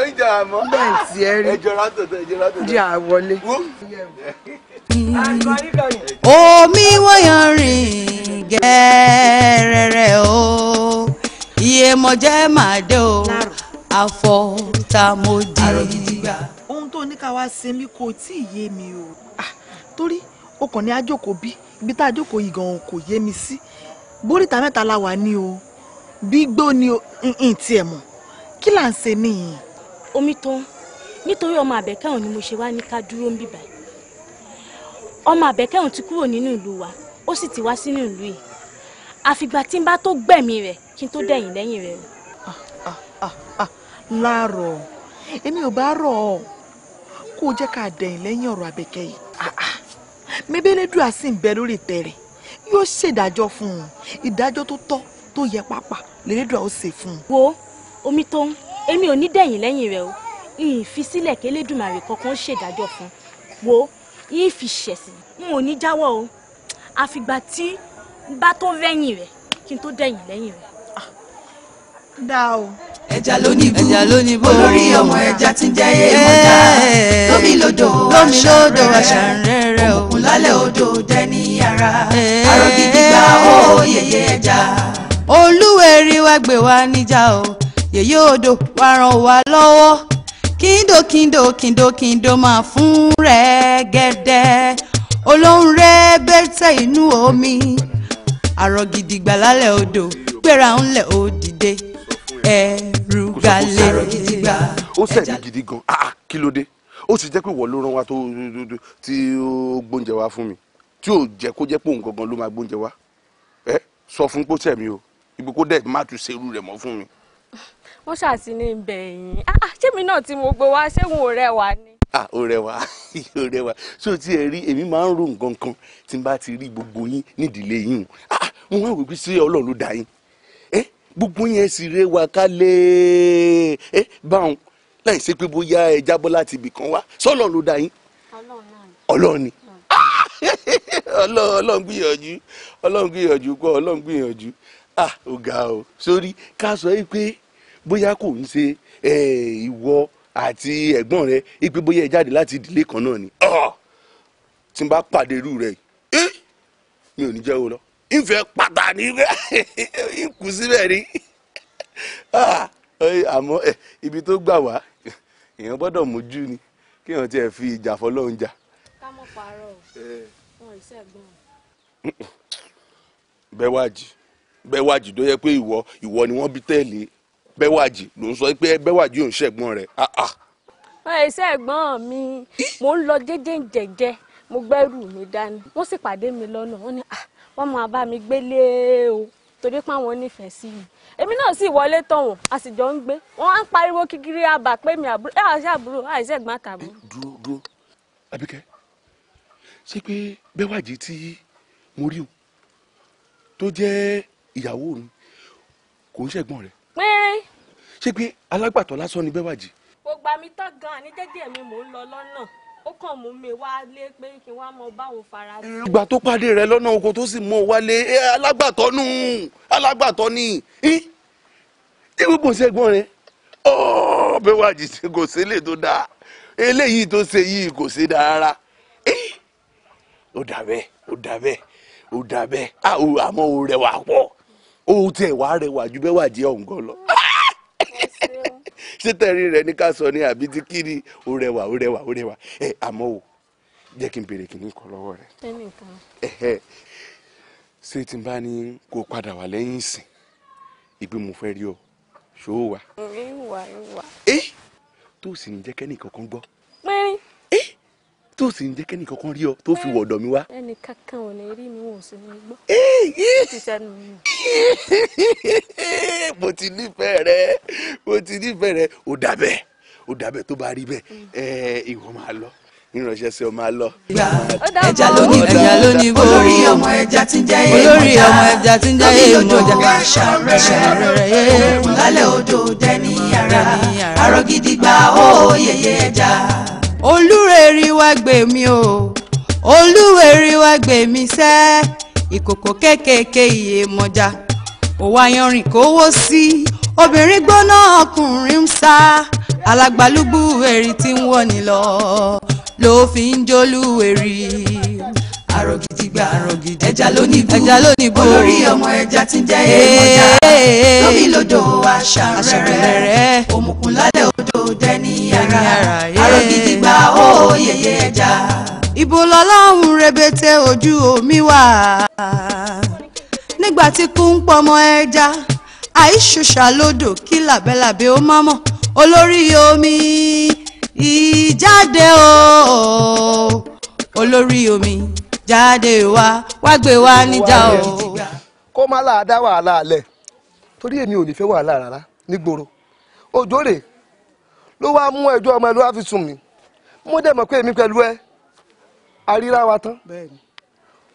ìjà àmọ́ bẹ́ẹ̀ tí ẹ rí ẹjọ́ra tòótọ́ jẹ́ àwọlé. omi wọ́yàn rìn gẹ́rẹ́rẹ́ o Iyemọja máa dé o àfọ̀tàmọ́dì. ohun tó ní ká wá ṣe mí kò tí ì yé mi o torí o kàn ní àjòkó bí ibi tá a jókòó yìí gan kò yé mi sí bóríta mẹ́ta la wà ní o gbígbó ni o n tiẹ̀ mọ̀ kí là ń ṣe níyìn. omi tó nítorí ọmọ àbẹ̀kẹ́hùn ni mo ṣe wá ní ká dúró ń bìbà ọmọ àbẹ̀kẹ́hùn ti kúrò nínú ìlú wa ó sì ti wá sínú ìlú yìí àfìgbà tí n bá tó gbẹ̀mí rẹ̀ kí n tó dẹ̀yìn lẹ́yìn rẹ̀. láàárọ̀ èmi ò bá rọ̀ ọ́ kó o jẹ́ ká dẹ̀yìn lẹ́yìn ọ̀rọ̀ àbẹ̀kẹ́ yìí mẹ́bẹ́lẹ́dùà sì ń bẹ lórí ìtẹ́ rẹ̀ yóò ṣèdájọ́ fún un ìdájọ́ tó tọ́ tó yẹ pápá lẹ́lẹ́dùà ó ṣe fún un. wo omi tó ń èmi ò ní dẹ̀yìn lẹ́yìn rẹ̀ o ìyìn fi sílẹ̀ kí Elédùmarè kankan ṣèdájọ́ fún wo ìyìn fi ṣẹ̀sìn n ò ní jáwọ́ o àfìgbà tí n bá tó rẹ́yìn rẹ̀ kí n tó dẹ̀yìn lẹ́yìn rẹ̀. dá o. ẹja lónìí bó olórí ọmọ ẹja tí ń jẹ́ Iyemọja lómi lódò aṣàrẹ̀rẹ̀ òkun lálẹ́ odò dẹ́ni yàrá àrògìdìgbà ó yẹyẹ ẹja. Olúwẹ̀rí wá gbé wá níjà o yèyé odò wá ràn wá lọ́wọ́ kíndò máa fún rẹ̀ gẹ́dẹ́ olóhùn rẹ̀ bẹ́tẹ̀ inú omi àrọ̀ gidigba lálẹ́ odò gbéra ńlẹ̀ ó dìde ẹrù galẹ̀. àrọ̀ gidigba ó sẹ̀dí gidi gan kí ló dé ó sì jẹ́ pé wọ́n ló rán wa tó tí ó gbóúnjẹ wá fún mi tí ò jẹ́ kó jẹ́ pé òun gangan ló máa gbóúnjẹ wá sọ fún pósẹ̀ mi o ibi kó dẹ̀ má tún ṣerú rẹ̀ mọ́ fún mi. wọ́n ṣàtì ní bẹ̀yìn ṣé mi náà tí mo gbé wá ṣé wọn ò rẹwà ni. ó rẹwà ó rẹwà so tí ẹ rí èmi máa ń ro nǹkan kan tí n bá ti rí gbogbo yín nídìílé yín mo wá wò pé sí Ọlọ́run ló dá yín gbogbo yẹn sì rẹwà kálẹ̀ báwọn láì ṣe pé bóyá ẹ jábọ́ láti ibì kan wá sọ́lọ́run ló dá yín Ọlọ́run ni Ọlọ́run gbìyànjú Ọlọ́run gbìyànjú ó ga o sórí ká sọ pé bóyá kò ń ṣe ìwọ àti ẹ̀gbọ́n rẹ ipe bóyá ẹ jáde láti ìdílé kan náà ni tí n bá pàdé irú rẹ mi ò ní jẹ́ o lọ ìfẹ́ pàtà ní ìkù síbẹ̀ rí àmọ́ ibi tó gbà wá èèyàn gbọ́dọ̀ mójú ni kí èèyàn tiẹ̀ fi ìjà fọlọ́run jà. ká mọ̀ pààrọ̀ wọn ìṣẹ́gun. bẹ́wàjì tó yẹ pé ìwọ ni wọ́n bí tẹ̀lé bẹ́wàjì ló ń sọ pé bẹ́wàjì ò ń ṣẹ̀gbọ́n rẹ̀. ìṣẹ́gbọ́n mi mò ń lọ jẹ́jẹ́ mo gbẹ́rù mi dání wọ́n sì pàdé mi lọ́nà wọ́n ní wọ́n máa bá mi gbélé o torí pé àwọn nífẹ̀ẹ́ sí mi èmi náà sì wọlé tọ̀ wọ́n a sì jọ ń gbé wọ́n á ń pariwo kíkiri àbà pé mi àbúrò àṣàbúrò àìsẹ̀gbọ́n àtàbúrò. dúró Àbíkẹ́ ṣé pé bẹ́wàjì tí mo rí o tó jẹ́ ìyàwó mi kò ń ṣẹ̀gbọ́n rẹ̀. pínrín. ṣé pé alágbàtọ́ lásán ni bẹ́wàjì. kò gbà mí tán gan-an ní jẹ́jẹ́ mi mò ń lọ lọ́nà ó kàn mú mi wá lé pé kí n wá mọ báwọn fara sí. ìgbà tó pàdé rẹ lọ́nà oko tó sì mú wálé alágbàtọ́ ni tí gbogbo ṣẹ́gbọ́n rẹ bẹ́wàjì kò sí lè tó dáa eléyìí tó ṣe yìí kò sí dáa rárá ó dà bẹ́ẹ̀ àmọ́ ó rẹwà pọ̀ ó tẹ̀ wá rẹwà ju bẹ́wàjì ọ̀hún gan lọ ṣé tẹ̀rín rẹ ní ká sọ ní àbí tí kí ni ó rẹwà àmọ́ o jẹ́ kí n béèrè kí n kọ́ lọ́wọ́ rẹ. ṣé tí n bá ní kó padà wá lẹ́yìn ìsìn ìgbé mo fẹ́ rí ọ ṣó wà. ìwà. tó sì ń jẹ́ kẹ́nì kankan gbọ́. pínrín. tó sì ń jẹ́ kẹ́nì kankan rí ọ tó fi wọ̀dọ̀ mi wá. ẹnì kankan ò ní rí mi wọn ò sì ní gbọ́. ó ti sẹ́nu mi. mo ti nífẹ̀ẹ́ rẹ ó dàbẹ̀ tó bá rí bẹ́ẹ̀ ìwọ máa lọ ìránṣẹ́ sí ọ máa lọ. ẹja lónìí bó olórí ọmọ ẹja tí ń jẹ́ èèmọ̀jà ṣàrẹ̀rẹ̀ òkun lálẹ́ odò dẹni ara àrọ̀ gidigba ó yẹyẹ ẹja. olúrẹ̀rí wá gbé mi o olúwẹ̀rí wá gbé mi sẹ́ ìkòkò kékèké ìyèmọ̀jà òwò ayanrìn kówó sí obìnrin gbóná ọkùnrin ń sá alágbálúgbú èrì tí ń wọ̀ ní lọ ló fi ń jólúwẹ̀rí. àrọ̀ gidigba ẹja lónìí bó olórí ọmọ ẹja tí ń jẹ́ èèmọ̀jà lómi lodò àṣàrẹ̀rẹ̀ òmùkùn lálẹ́ odò dẹni ara àrọ̀ gidigba ó yẹyẹ ẹja. ibo lọ́lọ́run rebete ojú omi wà nígbà tí kú ń pọmọ ẹja àìṣùṣà lódò kí làbẹ́làbẹ́ ó má mọ̀ olórí omi ìjáde o olórí omi jáde wá gbé wá níjà o. kó má láà dá wàhálà alẹ torí èmi ò ní fẹ́ wàhálà rárá nígboro òjò rè ló wá mú ẹjọ́ ọmọ ẹ ló wá fi sùn mí mo dẹ̀ mọ̀ pé èmi pẹ̀lú ẹ àríra wa tán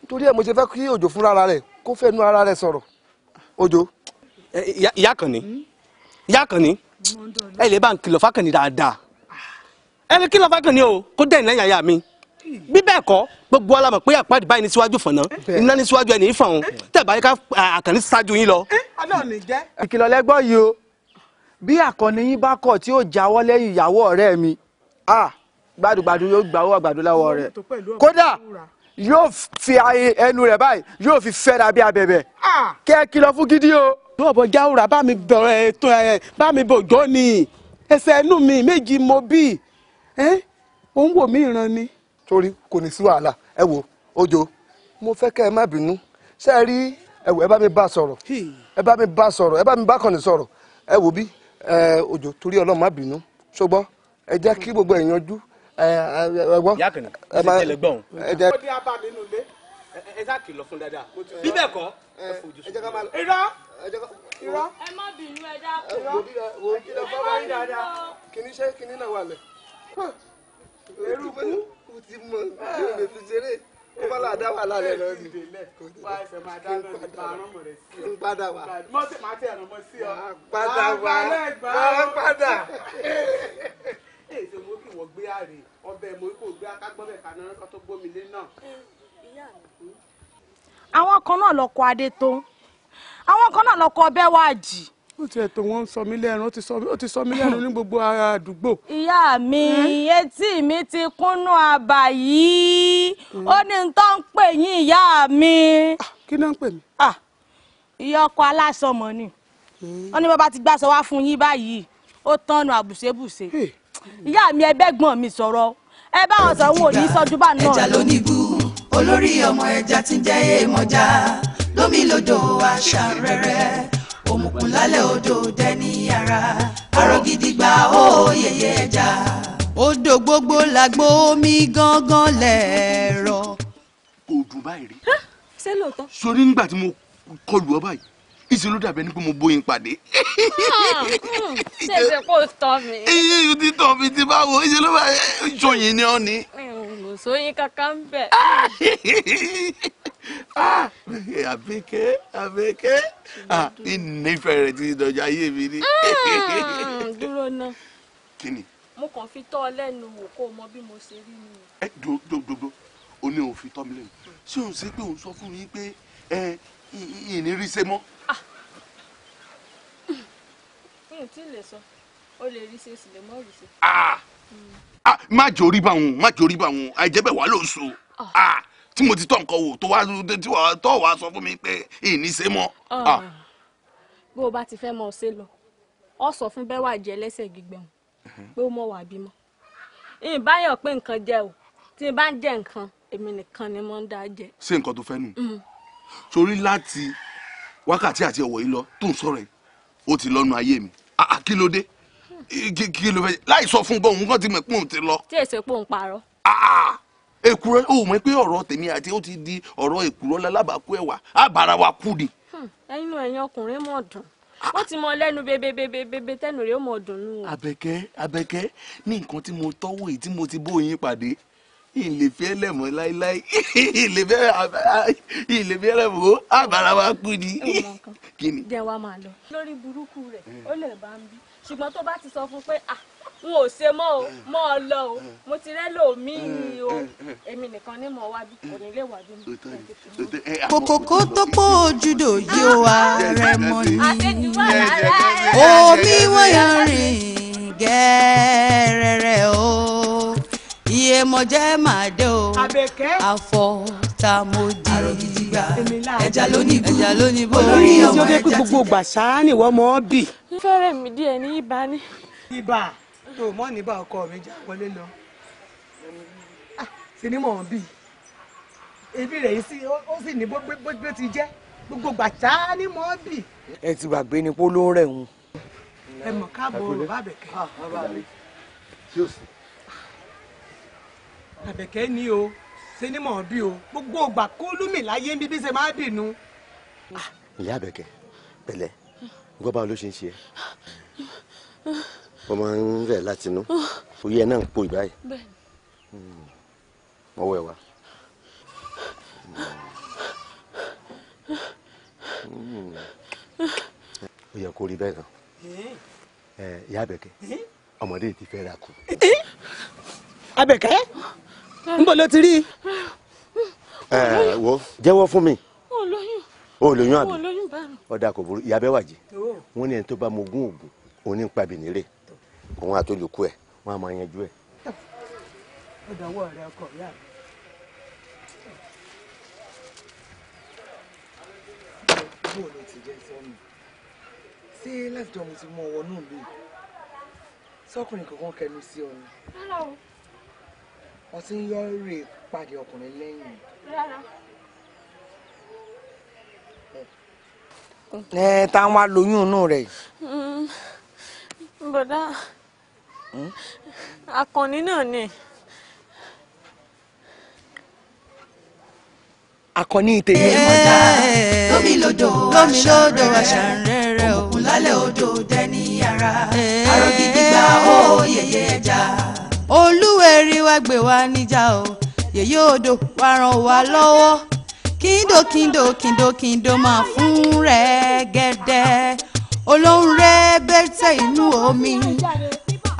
nítorí ẹ mo ṣe fẹ́ kí òjò fúnra rẹ̀ kó fẹ́nu ara rẹ̀ sọ̀rọ̀ òjò. ìyá Àkànní ẹ lè bá ń kìlọ̀ fákànní dáadáa ẹ lè kìlọ̀ fákànní o kó dẹ̀ ìnáyà ya mi bí bẹ́ẹ̀ kọ́ gbogbo alamọ̀ pé àpáàdé báyìí ní síwájú fọ̀nà iná ní síwájú ẹni ìfọ̀hún tẹ̀ báyìí ká Àkànní ṣáájú yín lọ. ìkìlọ̀ lẹ́gbọ́ yìí o bí Àkànní yín bá kọ̀ tí ó jáwọ́ lẹ́yìn ìyàwó ọ̀rẹ́ mi gbàdúgbàdú yóò gbàwó àgbàdo lọ́wọ́ rẹ̀ kódà yóò fi ẹnu rẹ̀ báyìí yóò fi fẹ́ dàbí abẹ̀bẹ̀ kẹ́ ẹ kìlọ̀ fún gidi o. ọ̀bọ̀ jáwúra bá mi bẹ̀rẹ̀ ètò bá mi bòjó ni ẹsẹ̀ inú mi méjì mo bí ó ń wò mí ìran ni. torí kò ní sí wàhálà ẹ wo Òjó mo fẹ́ kẹ́ ẹ má bínú ṣé ẹ rí ẹ wò ẹ bá mi bá sọ̀rọ̀ ẹ bá mi bá sọ̀rọ̀ ẹ bá mi bá kàn ní sọ̀rọ̀ ẹ wò bí Òjó torí Ọlọ́run má bínú ṣùgbọ́n ẹ jẹ́ kí gbogbo ẹ̀ yanjú ẹ gbọ́. Yákànnì ẹ máa ẹ gbọ́n. ẹ jẹ́ kí abá mi nù lé ẹ sá kìlọ̀ fún dáadáa bí bẹ́ẹ̀ kọ́ ẹ fojú sùn. irọ́ ẹ má bínú ẹ dákun. wo kí lọ fọwọ́ yín dáadáa kìíní ṣe kìíní náà wà lẹ̀. eruku o ti mọ bí o lè fi ṣeré ó bá láàdá wà lálẹ́ lọ ni. wá ẹsẹ̀ máa dáná ní bàárọ̀ mọ̀ rẹ̀ sí ọ. ń padà wá. mọ́tò máa tẹ̀ ẹ̀rọ mọ́ sí ọ. padà wá padà. èyí ṣe mo kí wọ́n gbé àrè ọbẹ̀ mo kò gbé akágbọ́bẹ̀ kaná kó tó gbómi lé náà. àwọn kan náà lọkọ adé tó àwọn kan náà lọkọ ọbẹ̀ wá jì. ó ti ẹ̀tọ́ wọn sọ mí lẹ́nu ó ti sọ mí lẹ́nu ní gbogbo àdúgbò. ìyá mi etí mi ti kúnnú àbà yìí ó ní n tó ń pè yín ìyá mi. kí ló ń pè mí. ìyá ọkọ aláṣọmọ ni wọn ní bàbá ti gbàsọ wá fún yín báyìí ó tánu àbùṣebùṣe ìyá mi ẹbẹ̀gbọ́n mi sọ̀rọ̀ ẹ bá wọn sọ̀rọ̀ wọn ò ní sọ́jú bá náà. ẹja ló ní bú olórí ọmọ ẹja tí ń jẹ́ èèmọ̀já lómi lodò aṣàrẹ̀rẹ̀ òmùkùn lálẹ́ odò dẹni ara àrògidìgbà ó yẹyẹ ẹja. odò gbogbo làgbó omi gángan lẹ̀rọ. kò dùn báyìí rí. ṣé lóòótọ́. sórí nígbà tí mo kọlù ọ báyìí ìṣe ló dàbí ẹni pé mo bóyin pàdé. ṣé ṣe kó tọ́ mi. iye tí tọ́ mi ti bá wo ìṣe ló bá ṣọyìn ni ọ ni. kò sóyin kankan ń bẹ̀. àbíkẹ́ ìnífẹ̀ẹ́ rẹ̀ ti dọ̀jà ayé mi ni. dúró ná. kí ni. mo kàn fi tọ́ ọ lẹ́nu wò kó o mọ bí mo ṣe rí ni. ẹ dodo o ní òun fi tọ́ mi lẹ́nu ṣé òun ṣe pé òun sọ fún mi pé ìní rí ṣe mọ́. n tí lè sọ o lè rí ṣe sì lè mọ́ rí ṣe. má jòrí bá wọn má jòrí bá wọn àìjẹ́bẹ̀ wà lóṣù tí mo ti tọ́ nǹkan wò tó wàá sọ fún mi pé ìní ṣe mọ́. bó o bá ti fẹ́ mọ ṣe lọ ọ sọ fún bẹ́ẹ̀ wà jẹ́ lẹ́sẹ̀ gbígbẹ̀hùn pé ó mọ̀ wà bímọ. ìbáyọ̀ pé nǹkan jẹ o tí n bá ń jẹ nǹkan èmi nìkan ni mo ń dá jẹ. ṣé nǹkan tó fẹ́ nù sórí láti wákàtí àti ọ̀wọ̀ yìí lọ tó ń sọ̀rọ̀ ẹ̀ ó ti lọ́nu ayé mi kí ló dé kí ló fẹ́ láì sọ fún gbọ́n òun kàn ti mọ̀ pé òun ti lọ. tí èsè pò ń parọ́. èkùrọ́ ó mọ̀ pé ọ̀rọ̀ tèmi àti ó ti di ọ̀rọ̀ èkùrọ́ lálábàákú ẹ̀wà àbára wa kú ni. ẹ̀yin ọkùnrin mọ̀ dùn wọ́n ti mọ lẹ́nu bébébébébé tẹ́nu rẹ̀ ó mọ̀ dùn nù. Àbẹ̀kẹ́ ní nǹkan tí mo tọ́wọ́ yìí tí mo ti bóyin pàdé ìlèfẹ́ lẹ̀mọ́ láíláí ìlèfẹ́ lẹ̀mọ́ àbára wa kú ni. jẹ́ wa máa lọ lórí burúkú rẹ̀ ó lè bá ń bí ṣùgbọ́n tó bá ti sọ fún pé n ò ṣe mọ́ o mọ́ ọ lọ o mo ti rẹ́ lòmíì o èmi nìkan ní mọ̀ wá bí kò ní lè wá bí mi. kòkòkò tó pọ̀ ojúdò yóò wá rẹ̀ mọ́ ni omi wọ́yà rìn gẹ́rẹ́rẹ́ o iye mọ̀jẹ́ máa dé o àfọ̀tàmọ́dì ẹja lónìí bó olórí ọmọ ẹja tí gbogbo gbàṣá ni wọ́n mọ̀ ọ́ bì. fẹ́rẹ̀ mi díẹ̀ ní ibà ní. ibà tó mọ́ níbà ọkọ mi jà wọlé lọ sí ni mò ń bì ebi rẹ̀ yìí sí ó sì ní bó ti jẹ́ gbogbo gbàṣá ni mò ń bì. ẹ ti gbàgbé ni pé ló ń rẹ̀ ń. ẹ mọ̀ káàbọ̀ Àbẹ̀kẹ́. Àbẹ̀kẹ́ ni o ṣe ni mò ń bì o gbogbo ògbà kó lúmì láyé ń bí ṣe máa bì nu. ìyá Àbẹ̀kẹ́ pẹ̀lẹ́ gbọ́ báwo ló ṣe ń ṣe ẹ́ wọ́n máa ń rẹ̀ láti inú oyè ẹ̀ náà ń pò ìbáyìí ọwọ́ ẹ̀ wá. ó yẹ kó rí bẹ́ẹ̀ gan ìyá Àbẹ̀kẹ́ ọmọdé ti fẹ́ ra kù. Àbẹ̀kẹ́ ń bọ̀ ló ti rí. wo jẹ́wọ́ fún mi. o lóyún àbí báyìí. ọ̀dà kò burú ìyá bẹ́ẹ̀ wàjẹ́ wọ́n ní ẹni tó bá mọ ogún ògùn òun ní pa bìnírè òun àtolùkù ẹ̀ wọ́n á máa yanjú ẹ̀. ó dánwò rẹ ọkọ ìyá mi. bó ló ti jẹ sọnù ṣé láti jọ mo ti mú ọwọ́ náà lóye sọkùnrin kankan kẹnu sí ọ ni. rárá o. wọ́n ti ń yọ rè pàdé ọkùnrin lẹ́yìn. rárá. táwọn wá lóyún inú rẹ̀. bọ̀dá Àkànní náà ni. Àkànní tèmi. lómi lódò aṣàrẹ̀rẹ̀ òkun lálẹ́ odò dẹni ara arọ gidi gba ó yẹyẹ ẹja. Olúwẹ̀rí wá gbé wa níjà o yèyé odò wá ràn wá lọ́wọ́ kíndò máa fún rẹ̀ gẹ́dẹ́ olóhùn rẹ̀ bẹ́tẹ̀ inú omi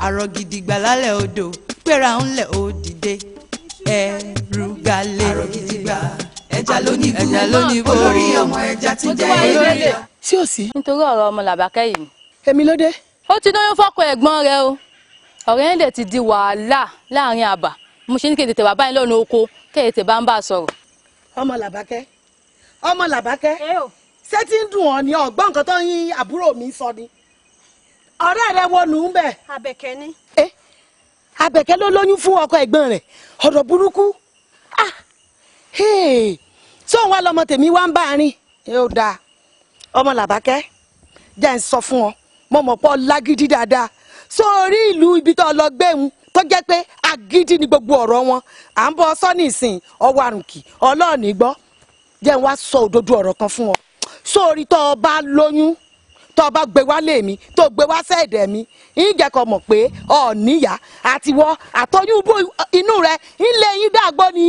arọ gidi gbà lálẹ́ odò gbéra ńlẹ̀ ó dìde ẹrù galẹ̀. arọ gidi gbà ẹja lónìí bó olórí ọmọ ẹja ti jẹ́ olórí. sí ò sí. nítorí ọ̀rọ̀ ọmọ làbákẹ́ yìí. èmi ló dé. ó ti dóyún fọ́kọ ẹ̀gbọ́n rẹ o ọ̀rẹ́ yẹn lè ti di wàhálà láàrin àbà mo ṣe ní kí n tètè wà báyìí lọ́nà oko kí n tètè bá ń bá a sọ̀rọ̀. ọmọ làbákẹ́ ṣé tí ń dùn ọ́ ní ọ̀gbọ́n nǹkan tó yín àbúrò mi sọ ni ọ̀rẹ́ rẹ wo nù ń bẹ̀. Àbẹ̀kẹ́ ni. Àbẹ̀kẹ́ ló lóyún fún ọkọ ẹ̀gbọ́n rẹ̀ ọ̀rọ̀ burúkú tí òun wá lọmọ tèmi wá ń bá a rìn ó dáa ọmọ làbákẹ́ jẹ́ ń sọ fún ọ mo mọ̀ pọ̀ lágídí dáadáa sórí ìlú ibi tó lọ gbéhùn tó jẹ́ pé agídí ni gbogbo ọ̀rọ̀ wọn à ń bọ sọ́ni ìsìn ọwọ́ àrùnkì ọlọ́ọ̀ni gbọ́ jẹ́ ń wá sọ òdodo ọ̀rọ̀ kan fún ọ sórí tó o bá lóyún tó o bá gbé wá lé mi tó o gbé wá sẹ́ẹ̀dẹ̀ mi ń jẹ́ kó mọ̀ pé ọ̀níyà àtiwọ́ àtọ́yún inú rẹ̀ ń lé yín dàgbọ́ ni.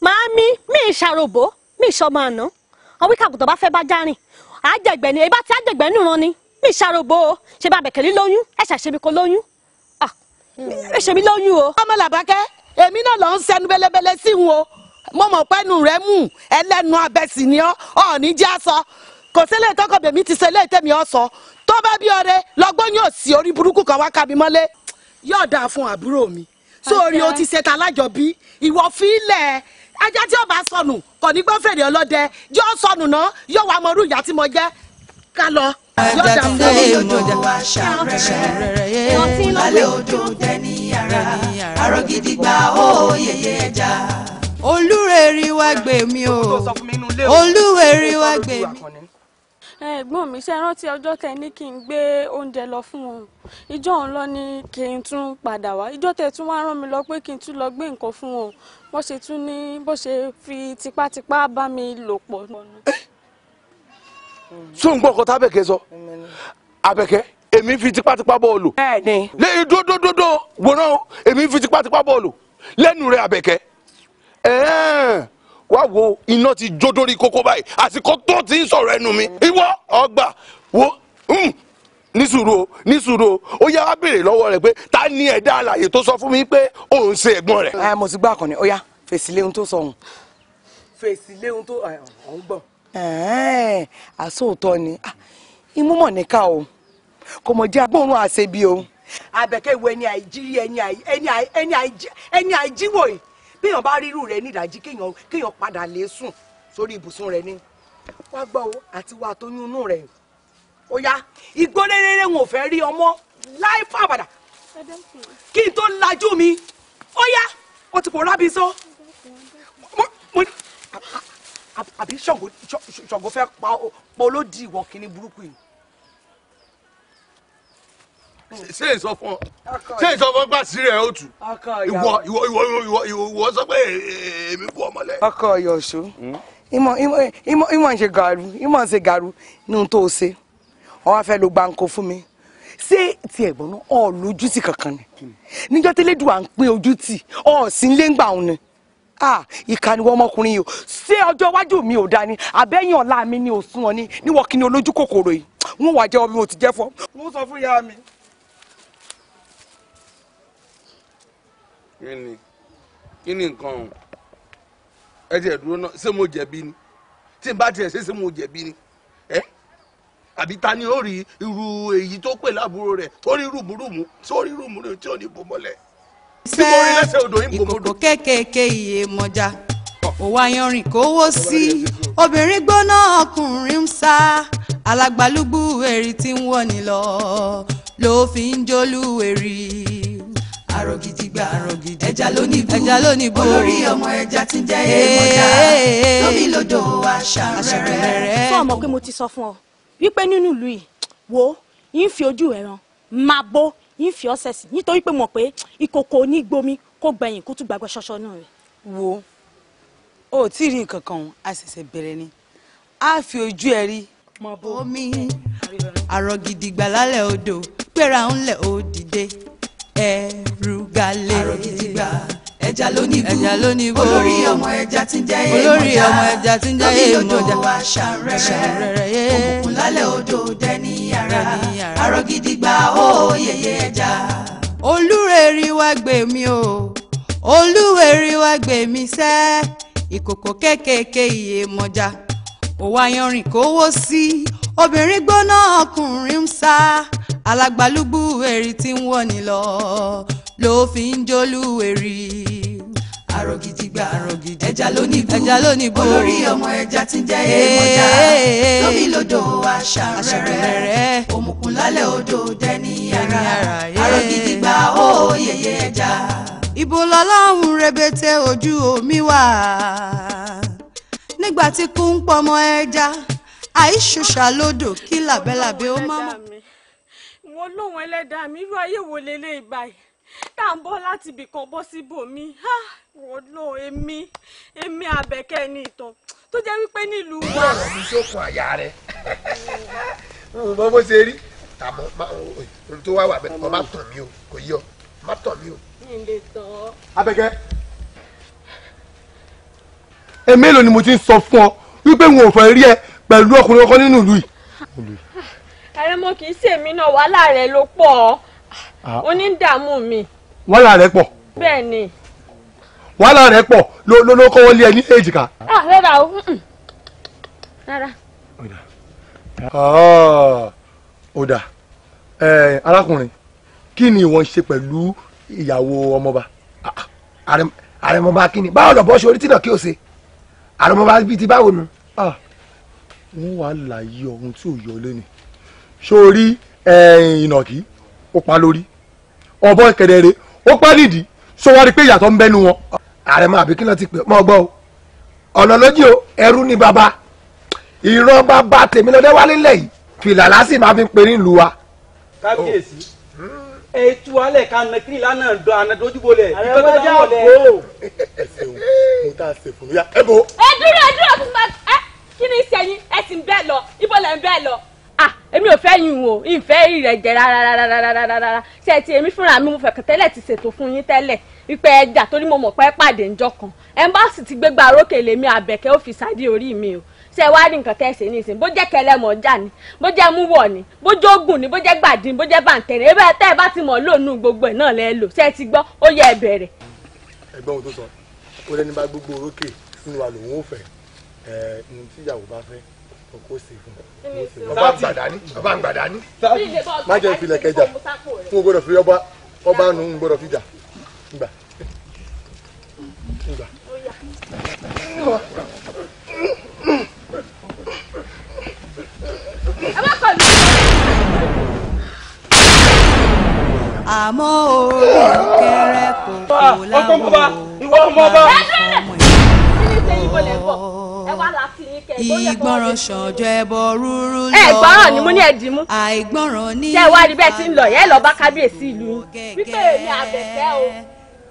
Màámi mi ìṣàròbó mi ìṣọmọ àná ọwọ́ ìkàgùtàn bá fẹ́ bá járìn àjẹgbẹ́ ni ebá tí àjẹgbẹ́ nìran ni mi ìṣàròbó o ṣe bá Àbẹ̀kẹ́ lóyún ẹ̀ṣẹ̀ ṣe mi kò lóyún ẹ ṣe mi lóyún o. ọmọ làbákẹ́ èmi náà lọ ń sẹnu bẹ́lẹ́bẹ́lẹ́ sí wọn o mo mọ̀ pẹ́nu rẹ̀ mú ẹlẹ́nu abẹ́sì ni ọ̀ ní jẹ́ aṣọ kò sílẹ̀ tọkọ bèmí ti ṣẹlẹ̀ tẹ̀mí ọ̀sọ́ tó bá bí ọrẹ lọ́gbọ́n yóò sí orí burúkú kan wá kábi mọ́lé yóò dáa fún àbúrò mi sórí o ti ṣètà alájọbí ìwọ fílẹ̀ ajá tí ó bá sọnù kò ní gbọ́ fèrè ọlọ́dẹ yóò sọnù náà yóò wá mọ́rú ìyá tí mo jẹ́ ká lọ. yóò dáa fún odò aṣàrẹ̀rẹ̀ òkun lálẹ́ odò dẹni ara arọ gidi gba ó yẹyẹ ẹja. Olúwẹ̀rí wá gbé mi o Olúwẹ̀rí wá gbé mi. Ẹ̀gbọ́n mi ṣe rántí ọjọ́ tẹ ní kí n gbé oúnjẹ lọ fún wọn ìjọ òun lọ ní kí n tún padà wá ìjọ tẹ tún wá rán mi lọ pé kí n tún lọ gbé nǹkan fún wọn bó ṣe tún ní bó ṣe fi tipátipá bá mi lò pọ̀. sọ ń gbọ́ ọkọ tábẹ̀kẹ́ sọ Àbẹ̀kẹ́ èmi fi tipátipá bọ́ọ̀lù. bẹ́ẹ̀ni. lẹ́yìn dódódódó wòran èmi fi tipátipá bọ́ọ̀lù lẹ́nu rẹ̀ Àbẹ̀kẹ́ wá wo iná ti jó dórí kókó báyìí àsìkò tó ti ń sọ̀rọ̀ ẹnu mi ìwọ ọgbà wo ní sùúrù o ó yá wá béèrè lọ́wọ́ rẹ̀ pé ta ni ẹ̀dá alààyè tó sọ fún mi pé òun ṣe ẹ̀gbọ́n rẹ̀. mo ti gbọ́ Àkànní ó yá fèsì léhun tó sọ̀hún. fèsì léhun tó ọ̀hún gbọ̀n. àsóòtọ́ ni imú mọ̀ níkà o kò mọ̀ jẹ́ agbóhùn àṣebi o. Àbẹ̀kẹ́ wo ẹni àìjírí ẹni àìjíwò yìí béèyàn bá rírù rẹ ní ìdájí kéèyàn padà lè sùn sórí ibùsùn rẹ ní wá gbọ́ o àti wà tó yún inú rẹ ó yá igbó rere wọn ò fẹ́ rí ọmọ láì fàbàdà kí n tó lajú mi ó yá ó ti kò rábí sọ àbí Ṣàngó fẹ́ pa olódì ìwọ kìíní burúkú yìí. ṣé ìsọ fún ọ gbà sí rẹ ó tù ìwọ sọ pé èmi kú ọmọlẹ. ọkọ yọ̀ṣọ́ ìmọ̀ ń ṣe gàrú ní ohun tó ṣe wọ́n wá fẹ́ lo gbáǹkó fún mi ṣé ti ẹ̀gbọ́n náà ọ̀ lójú tì kankan ni níjọ́ tẹ́lẹ̀dùn à ń pín ojú tì ọ̀ sí ń lé ń gbà òun ni ìka ni wọ́n ọmọkùnrin yìí o ṣé ọjọ́ iwájú mi ò dání àbẹ́yìn ọ̀la mi ni ò sún ọ ní níwọ̀ kí ni olójú kòkòrò yìí wọ́n wà jẹ́wọ́ bí mo ti jẹ́ fọ́. wọ́n sọ fún ìyá mi. kí ni nǹkan ọ̀hún ẹ tiẹ̀ dúró náà ṣé mo jẹ̀bi ni tí n bá tiẹ̀ ṣe mo jẹ̀bi ni àbí ta ni ó rí irú èyí tó pè láàbúrò rẹ̀ tó rí rùmùrùmù tó rí rùmùrùmù tí ò ní bò mọ́lẹ̀ tí mo rí lẹ́sẹ̀ odò yín bò mọ́dọ̀. ìkòkò kéékèèké iye mọ́já òwò ayanrìn kówó sí obìnrin gbóná ọkùnrin ń sá alágbálúgbú èrì tí ń wọ̀ ní lọ ló fi ń jólú èrì. Àrògìdìgbà ẹja lónìí bò olórí ọmọ ẹja tí ń jẹ́ èèmọ̀já lómi lódò aṣàrẹ̀rẹ̀. fún ọmọ pé mo ti sọ fún ọ wípé nínú ìlú yìí wo yín fi ojú ẹran máa bó yín fi ọsẹ sí nítorí pé mọ̀ pé ìkòkò onígbomi kó gbẹ̀yìn kó tún gbàgbé ṣọṣọ náà rẹ̀. wo o tí ì rí nǹkan kan a ṣẹ̀ṣẹ̀ bẹ̀rẹ̀ ni a fi ojú ẹ rí. omi àrògìdìgbà lálẹ́ odò gbéra ńlẹ̀ ó dìde ẹrù galẹ̀. Àrògìdìgbà ẹja lónìí bò olórí ọmọ ẹja tí ń jẹ́ èèmọ̀já lómi lódò aṣàrẹ̀rẹ̀ òmùkùn lálẹ́ odò dẹni yàrá. Àrògìdìgbà ó yẹyẹ ẹja. olúrẹ̀rí wá gbé mi o olúwẹ̀rí wá gbé mi sẹ́ ìkòkò kékèké Iyemọja òwò ayanrìn kówó sí obìnrin gbóná ọkùnrin ń sá alágbálúgbú èrì tí ń wọ̀ ní lọ ló fi ń jólú èrì. Àrògìdìgbà ẹja lónìí bò olórí ọmọ ẹja tí ń jẹ́ èèmọ̀já lómi lódò aṣàrẹ̀rẹ̀ òmùkùn lálẹ́ odò dẹni yàrá. Àrògìdìgbà ó yẹyẹ ẹja. Ibo lọ́lọ́run rebete ojú omi wà nígbà tí kú ń pọmọ ẹja àìṣùṣà lódò kí làbẹ́làbẹ́ ó má mọ̀. ìwọ lóhùn ẹlẹ́dàá mi irú ayé wo lélẹ́yìí báyìí tá à ń bọ́ láti ibì kan bọ́ síbòmí wọ́n lọ èmi Àbẹ̀kẹ́ ní ìtàn tó jẹ́ wípé nílùú wa. ọ̀rọ̀ mi sókun àyà rẹ̀ mo bó ṣe rí àmọ́ tó wá wà bẹ́ẹ̀ ọ má tàn mí o kò yí ọ má tàn mí o. Àbẹ̀kẹ́ èmélòó ni mo ti ń sọ fún ọ wípé wọn ò fẹ́ rí ẹ pẹ̀lú ọkùnrin ọkọ nínú ìlú yìí. àrẹ̀mọ kì í ṣèmi náà wàhálà rẹ̀ ló pọ̀ onídààmú mi. wàhálà rẹ̀ pọ̀. bẹ́ẹ̀ ni. wàhálà rẹ̀ pọ̀ ló kọ́wọ́ lé ẹ ní èjìká. rárá o rárá. ó dà arákùnrin kí ni ìwọ ń ṣe pẹ̀lú ìyàwó ọmọba. àrẹ̀mọba kí ni báwo lọ bọ́ sórí tí náà kí o ṣe àrẹ̀mọba bíi ti báwo nu. wọ́n wàá láyé ohun tí ò yọ lẹ́nu sórí ìnàkí ó pa lórí ọ̀bọ kẹdẹrẹ ó pa nídìí sọ wá rí pé ìyàtọ̀ ń bẹ́nu wọn. àrẹ̀mọ àbí kí ló ti pè mọ́ gbọ́ o ọ̀nà lójú o ẹrú ni bàbá ìran bàbá tèmi lọ́dẹ́ wálé lẹ́yìn fìlà lásì máa fi ń perí ìlú wa. kábíyèsí ètò alẹ́ kan nàkiri lánàá dọ̀ àná dojúbolẹ̀ ìgbàgbọ́jà wò. ẹ ṣeun mo tá a ṣe fún yà ẹ bò. ẹ dúró fún ma kí ni sẹ́yìn ẹ sì ń bẹ́ẹ̀ lọ ibo lẹ́ ń bẹ́ẹ̀ lọ. èmi ò fẹ́ yín o ìfẹ́ ìrẹ̀jẹ̀ rárá ṣe ti èmi fúnra mi mo fẹ́ tẹ́lẹ̀ ti ṣètò fún yín tẹ́lẹ̀ wípé ẹja torí mo mọ̀ pé pàdé ńjọ́ kan ẹ̀ńbáàsì ti gbégbá arókè lèmi Àbẹ̀kẹ́ ó fi sáde orí mi o ṣe wá rí nǹkan tẹ́ ṣe ní ìsìn bó jẹ́ kẹlẹ́mọ̀ọ́jà ni bó jẹ́ múwọ̀ ni bó jẹ́ ogun ni bó jẹ́ gbàdín bó jẹ́ bàǹtẹ̀rẹ̀ ebe tẹ́ ẹ bá ti mọ̀ lónú gbogbo ẹ̀ náà lẹ́ lò ṣe ti gbọ́ ó yẹ ẹ bẹ̀rẹ̀. ẹ̀gbọ́n ohun tó sọ ó lẹni bá gbogbo orókè nínú wa lòun ò fẹ́ ohun tíyàwó bá fẹ́ kó ṣe fún un. ọba àgbàdá ní. má jẹ́ ìfilẹ̀ kẹjà fún o gbọ́dọ̀ fi ọba nù ń gbọ́dọ̀ fi jà ngbà. àmọ́ orí kẹrẹ kò kò láwọn ìgbọràn ṣànjọ ẹbọ rúrú lọ. gbọ́ràn ni mo ní ẹ̀dín mú. àìgbọràn ní. ṣé wá rí bẹ́ẹ̀ tí ń lọ yẹ́ lọ bá kábíyèsí ìlú wípé èmi Àbẹ̀kẹ́ o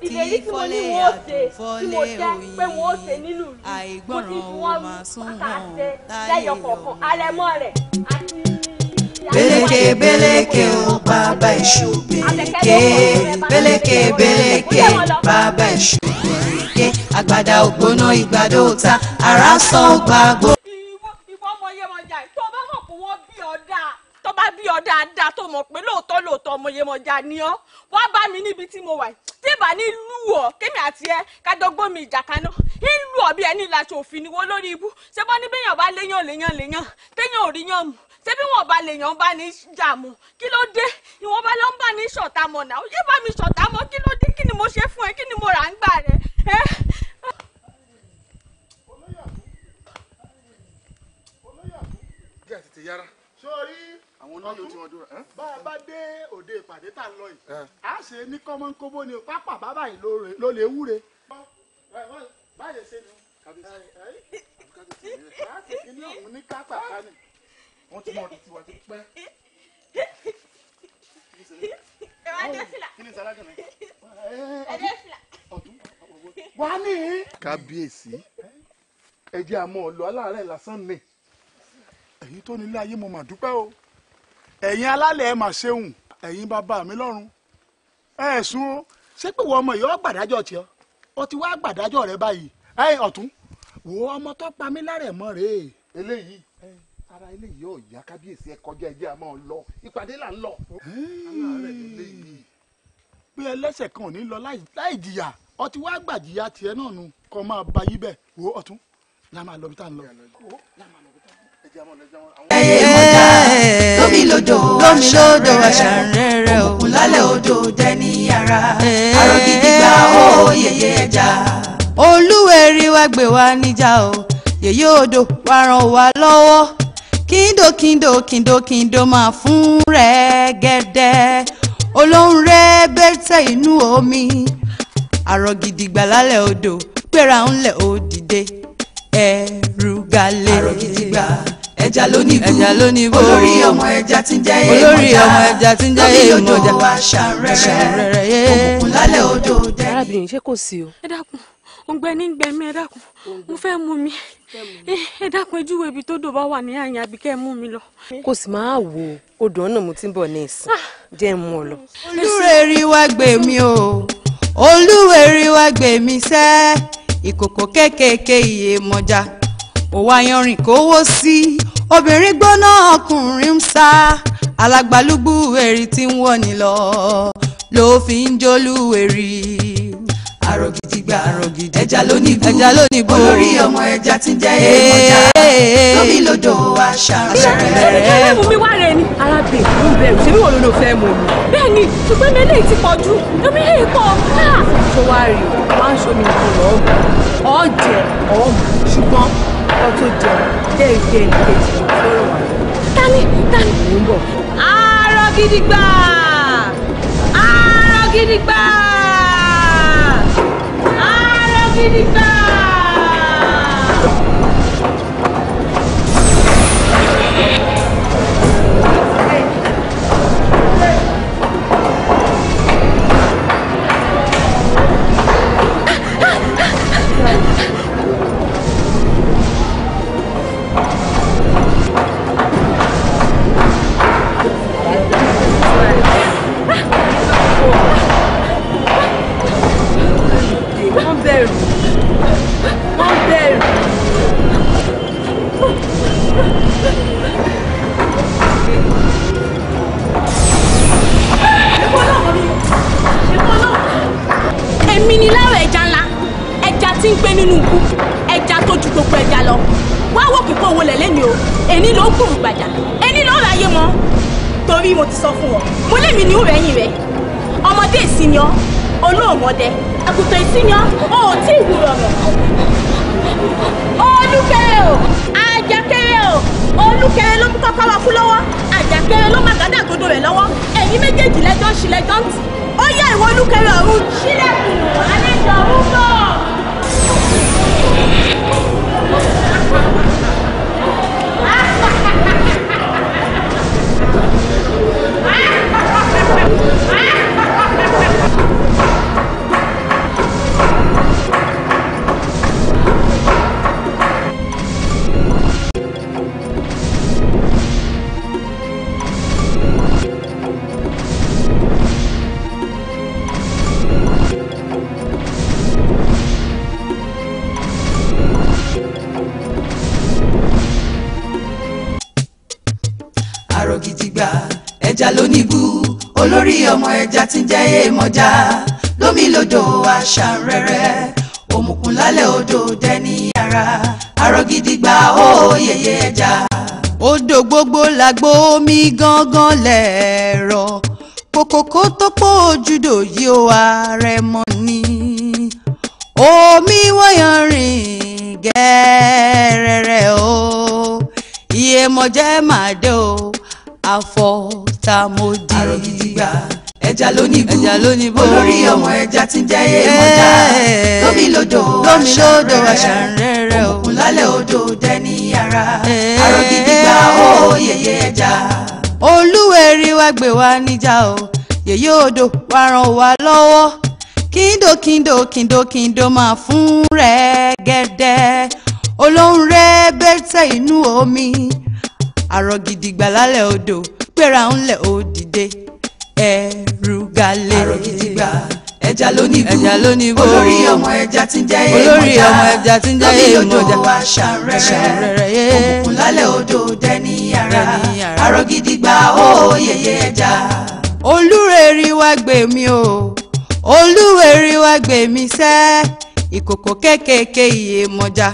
ìlérí tí mo ní wọn ó ṣe tí mo jẹ́ pé wọn ó ṣe nínú ìlú mo ti fi wọn pàṣẹ lẹ́yọ kọ̀ọ̀kan alẹ́mọ́ rẹ̀ àti. Beleke o bàbá èṣù beleke bàbá èṣù beleke àgbàdà ògbóná ìgbàdo ta ara sàn gbàgbó. ìwọ ọmọ Iyemọja tó bá mọ̀ pé wọ́n bí ọ dáa tó bá bí ọ dáadáa tó mọ̀ pé lóòótọ́ ọmọ Iyemọja ni ọ́ wá bá mi níbi tí mo wà tí ìbá ní lù ọ́ kémi àti ẹ kájọgbó mi ìjà kaná ń lù ọ́ bí ẹni ìlàṣọ òfin ni wọ́n lórí ibú ṣé bọ́ ní bẹ́yàn bá léyàn téyàn ò rí yàn mú ṣé bí wọn bá lèèyàn bá ní jà mọ́ kí ló dé ìwọ̀n bá ló ń bá ní ṣọ̀tá mọ́ náà yé bá mi ṣọ̀tá mọ́ kí ló dé kí ni mo ṣe fún ẹ kí ni mo rà ń gbà rẹ. ọmọ ń kóbó ni pápá bàbá yìí ló lè wúre. báyìí ṣe ni láti kíní ọ̀hún ní kápá kánì wọ́n ti mọ ọdún tiwa ti pẹ́. wá ní. kábíyèsí ẹ jẹ́ àmọ́ ọ̀lọ́ aláàárẹ̀ lásán ni ẹ̀yin tó nílé ayé mo mà dúpẹ́ o ẹ̀yin alálẹ̀ ẹ mà ṣeun ẹ̀yin bàbá mi lọ́run ẹ̀sùn o ṣé pé wọ́n ọmọ yìí ọ́ gbàdájọ́ tiọ́ ọ ti wá gbàdájọ́ rẹ báyìí ẹ̀yin ọ̀tún wo ọmọ tó pa mí lárẹ̀ mọ́ rèé eléyìí ara eléyìí ò yá kábíyèsí ẹ kọjá ẹ jẹ́ àmọ́ lọ ìpàdé là ń lọ. aláàárẹ̀ eléyìí pé ẹlẹ́ṣẹ̀ kan ò ní lọ láì jìyà ọ ti wá gbàjìyà tiẹ̀ náà nu kọ́ máa ba yí bẹ́ẹ̀ wo ọ̀tún yá máa lọ bí tá à ń lọ. lómi lódò aṣàrẹ̀rẹ̀ òkun lálẹ́ odò dẹni ara arọ gidi gba ó yẹyẹ ẹja. olúwẹ̀rí wá gbé wa níjà o yèyé odò wá ràn wá lọ́wọ́ kíndò máa fún rẹ̀ gẹ́dẹ́ olóhùn rẹ̀ bẹ́tẹ̀ inú omi arọ gidi gbà lálẹ́ odò gbéra ńlẹ̀ ó dìde ẹrù galẹ̀. arọ gidi gbà ẹja lónìí bó olórí ọmọ ẹja tí ń jẹ́ èèmọ̀já lómi lódò aṣàrẹ̀rẹ̀ òkùnkùn lálẹ́ odò dẹ́ni. arábìnrin ṣé kò sí o. ẹ dákun òǹgbẹ ní gbẹmí ẹ dákun mo fẹ́ mú mi ẹ dákun ojúwe ibi tó dò bá wà ní àyàn àbí kẹ́ ẹ mú mi lọ. kò sì máa wò ó odò ọ̀nà mo ti ń bọ̀ ní ìsìn jẹ́ ń mú ọ lọ. olúwẹ̀rí wá gbé mi o olúwẹ̀rí wá gbé mi sẹ́ ìkòkò kékèké ìyèmọ̀já òwò ayanrìn kówó sí obìnrin gbóná ọkùnrin ń sá alágbálúgbú èrì tí ń wọ̀ ní lọ ló fi ń jólúwẹ̀rí. arọ gidi gbà ẹja lónìí bó olórí ọmọ ẹja tí ń jẹ́ èèmọ̀já lómi lódò aṣàrẹ̀rẹ̀. ẹ mú mi wá rẹ ni arábìnrin ló ń bẹ̀rù ṣé bí wọn ló fẹ́ mú mi. bẹ́ẹ̀ ni ṣùgbọ́n mi eléyìí ti pọ̀ jù lómi lè pọ̀ ṣó wá rí o máa ń ṣó mi nǹkan lọ́ọ̀gbọ̀n ọ̀jẹ̀ ọ̀mù ṣùgbọ́n ọtún jẹ déédéé nìkejì lọ́rọ̀ wà. tani ń bọ̀. arọ gidi gbà arọ gidi gbà arọ gidi gbà. èmi ni lára ẹja ńlá ẹja tí ń gbé nínú ikú ẹja tó ju gbogbo ẹja lọ wá wò kíkó owó lẹ̀lẹ́ ni o èní ló kúrú gbàjà èní ló ráyè mọ́ torí mo ti sọ fún ọ mo lémi ní ìrẹ́yìn rẹ ọmọdé ìsìnyọ olóòmọdé àgùntàn ìsìnyọ ò tí ì wúrọ̀ rẹ̀ olùkẹ́rẹ́ o àjàkẹ́rẹ́ o olùkẹ́rẹ́ ló mú kọ́kọ́rọ́ kú lọ́wọ́ àjàkẹ́rẹ́ ló má gàdá gbọdọ rẹ̀ lọ́wọ́ ẹ̀yin méjèèjì lẹ́jọ́ ń ṣí lẹ́jọ́ ń tì ó yá ìwọ olùkẹ́rẹ́ ọ̀run sílẹ̀kùn àlejò ọ̀run bọ̀. ẹja lónìí bú olórí ọmọ ẹja tí ń jẹ́ èèmọ̀já lómi lódò aṣàrẹ̀rẹ̀ òmùkùn lálẹ́ odò dẹni ara arọ gidi gbà ó yẹyẹ ẹja. odò gbogbo làgbó omi gángan lẹ̀rọ kòkòkò tó pọ̀ ojúdò yìí ó ààrẹ mọ́ ni omi wọ́yàn rìn gẹ́rẹ́rẹ́ o ìyèmọ̀já máa dé o àfọ̀tàmọ́dì. arọ gidi gbà ẹja lónìbó olórí ọmọ ẹja tí ń jẹ́ èèmọ̀já lómi lódò aṣàrẹ̀rẹ̀ òkun lálẹ́ odò dẹni ara àrò gidi gba ó yẹyẹ ẹja. olúwẹ̀rí wá gbé wa níjà o yèyé odò wá ràn wá lọ́wọ́ kíndò máa fún rẹ̀ gẹ́dẹ́ olóhùn rẹ̀ bẹ́tẹ̀ inú omi àrò gidi gbà lálẹ́ odò gbéra ńlẹ̀ òdìdé ẹrù galẹ̀. àrò gidi gbà ẹja lónìbó olórí ọmọ ẹja tí ń jẹ́ èèmọ̀já lómi lódò aṣàrẹ̀rẹ̀ òkùnkùn lálẹ́ odò dẹni ara àrò gidi gbà ó yẹyẹ ẹja. olúwẹ̀rí wá gbé mi o olúwẹ̀rí wá gbé mi sẹ́ ìkòkò kékèké Iyemọja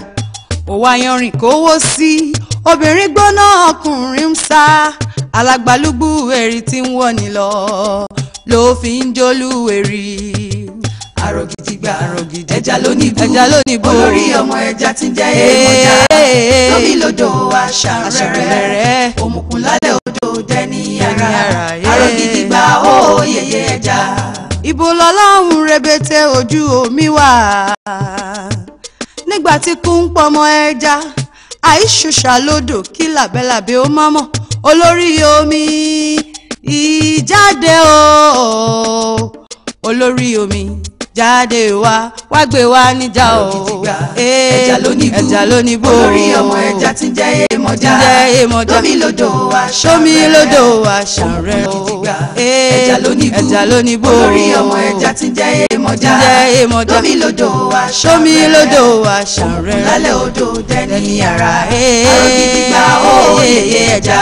òwò ayanrìn kówó sí obìnrin gbóná ọkùnrin ń sá alágbálúgbú ẹ̀rí tí ń wọ̀ ní lọ ló fi ń jólúwẹ̀rí. àrò gidi gbà ẹja lónìbó olórí ọmọ ẹja tí ń jẹ́ èèmọ̀já lómi lódò aṣàrẹ̀rẹ̀ òmùkùn lálẹ́ odò dẹni ara àrò gidi gbà ó yẹyẹ ẹja. ibo lọ́lọ́run rebete ojú omi wà nígbà tí kú ń pọmọ ẹja àìṣùṣà lódò kí làbẹ́làbẹ́ ó má mọ̀ olórí omi ìjáde o olórí omi jáde wá gbé wa níjà o ẹja lónìbó olórí ọmọ ẹja tí ń jẹ́ èèmọ̀já lómi lódò aṣàrẹ̀rẹ̀ ẹja lónìbó olórí ọmọ ẹja tí ń jẹ́ èèmọ̀já lómi lódò aṣàrẹ̀rẹ̀ òkùnkùn lálẹ́ odò dẹni ara àrò gidi gbà ó yẹyẹ ẹja.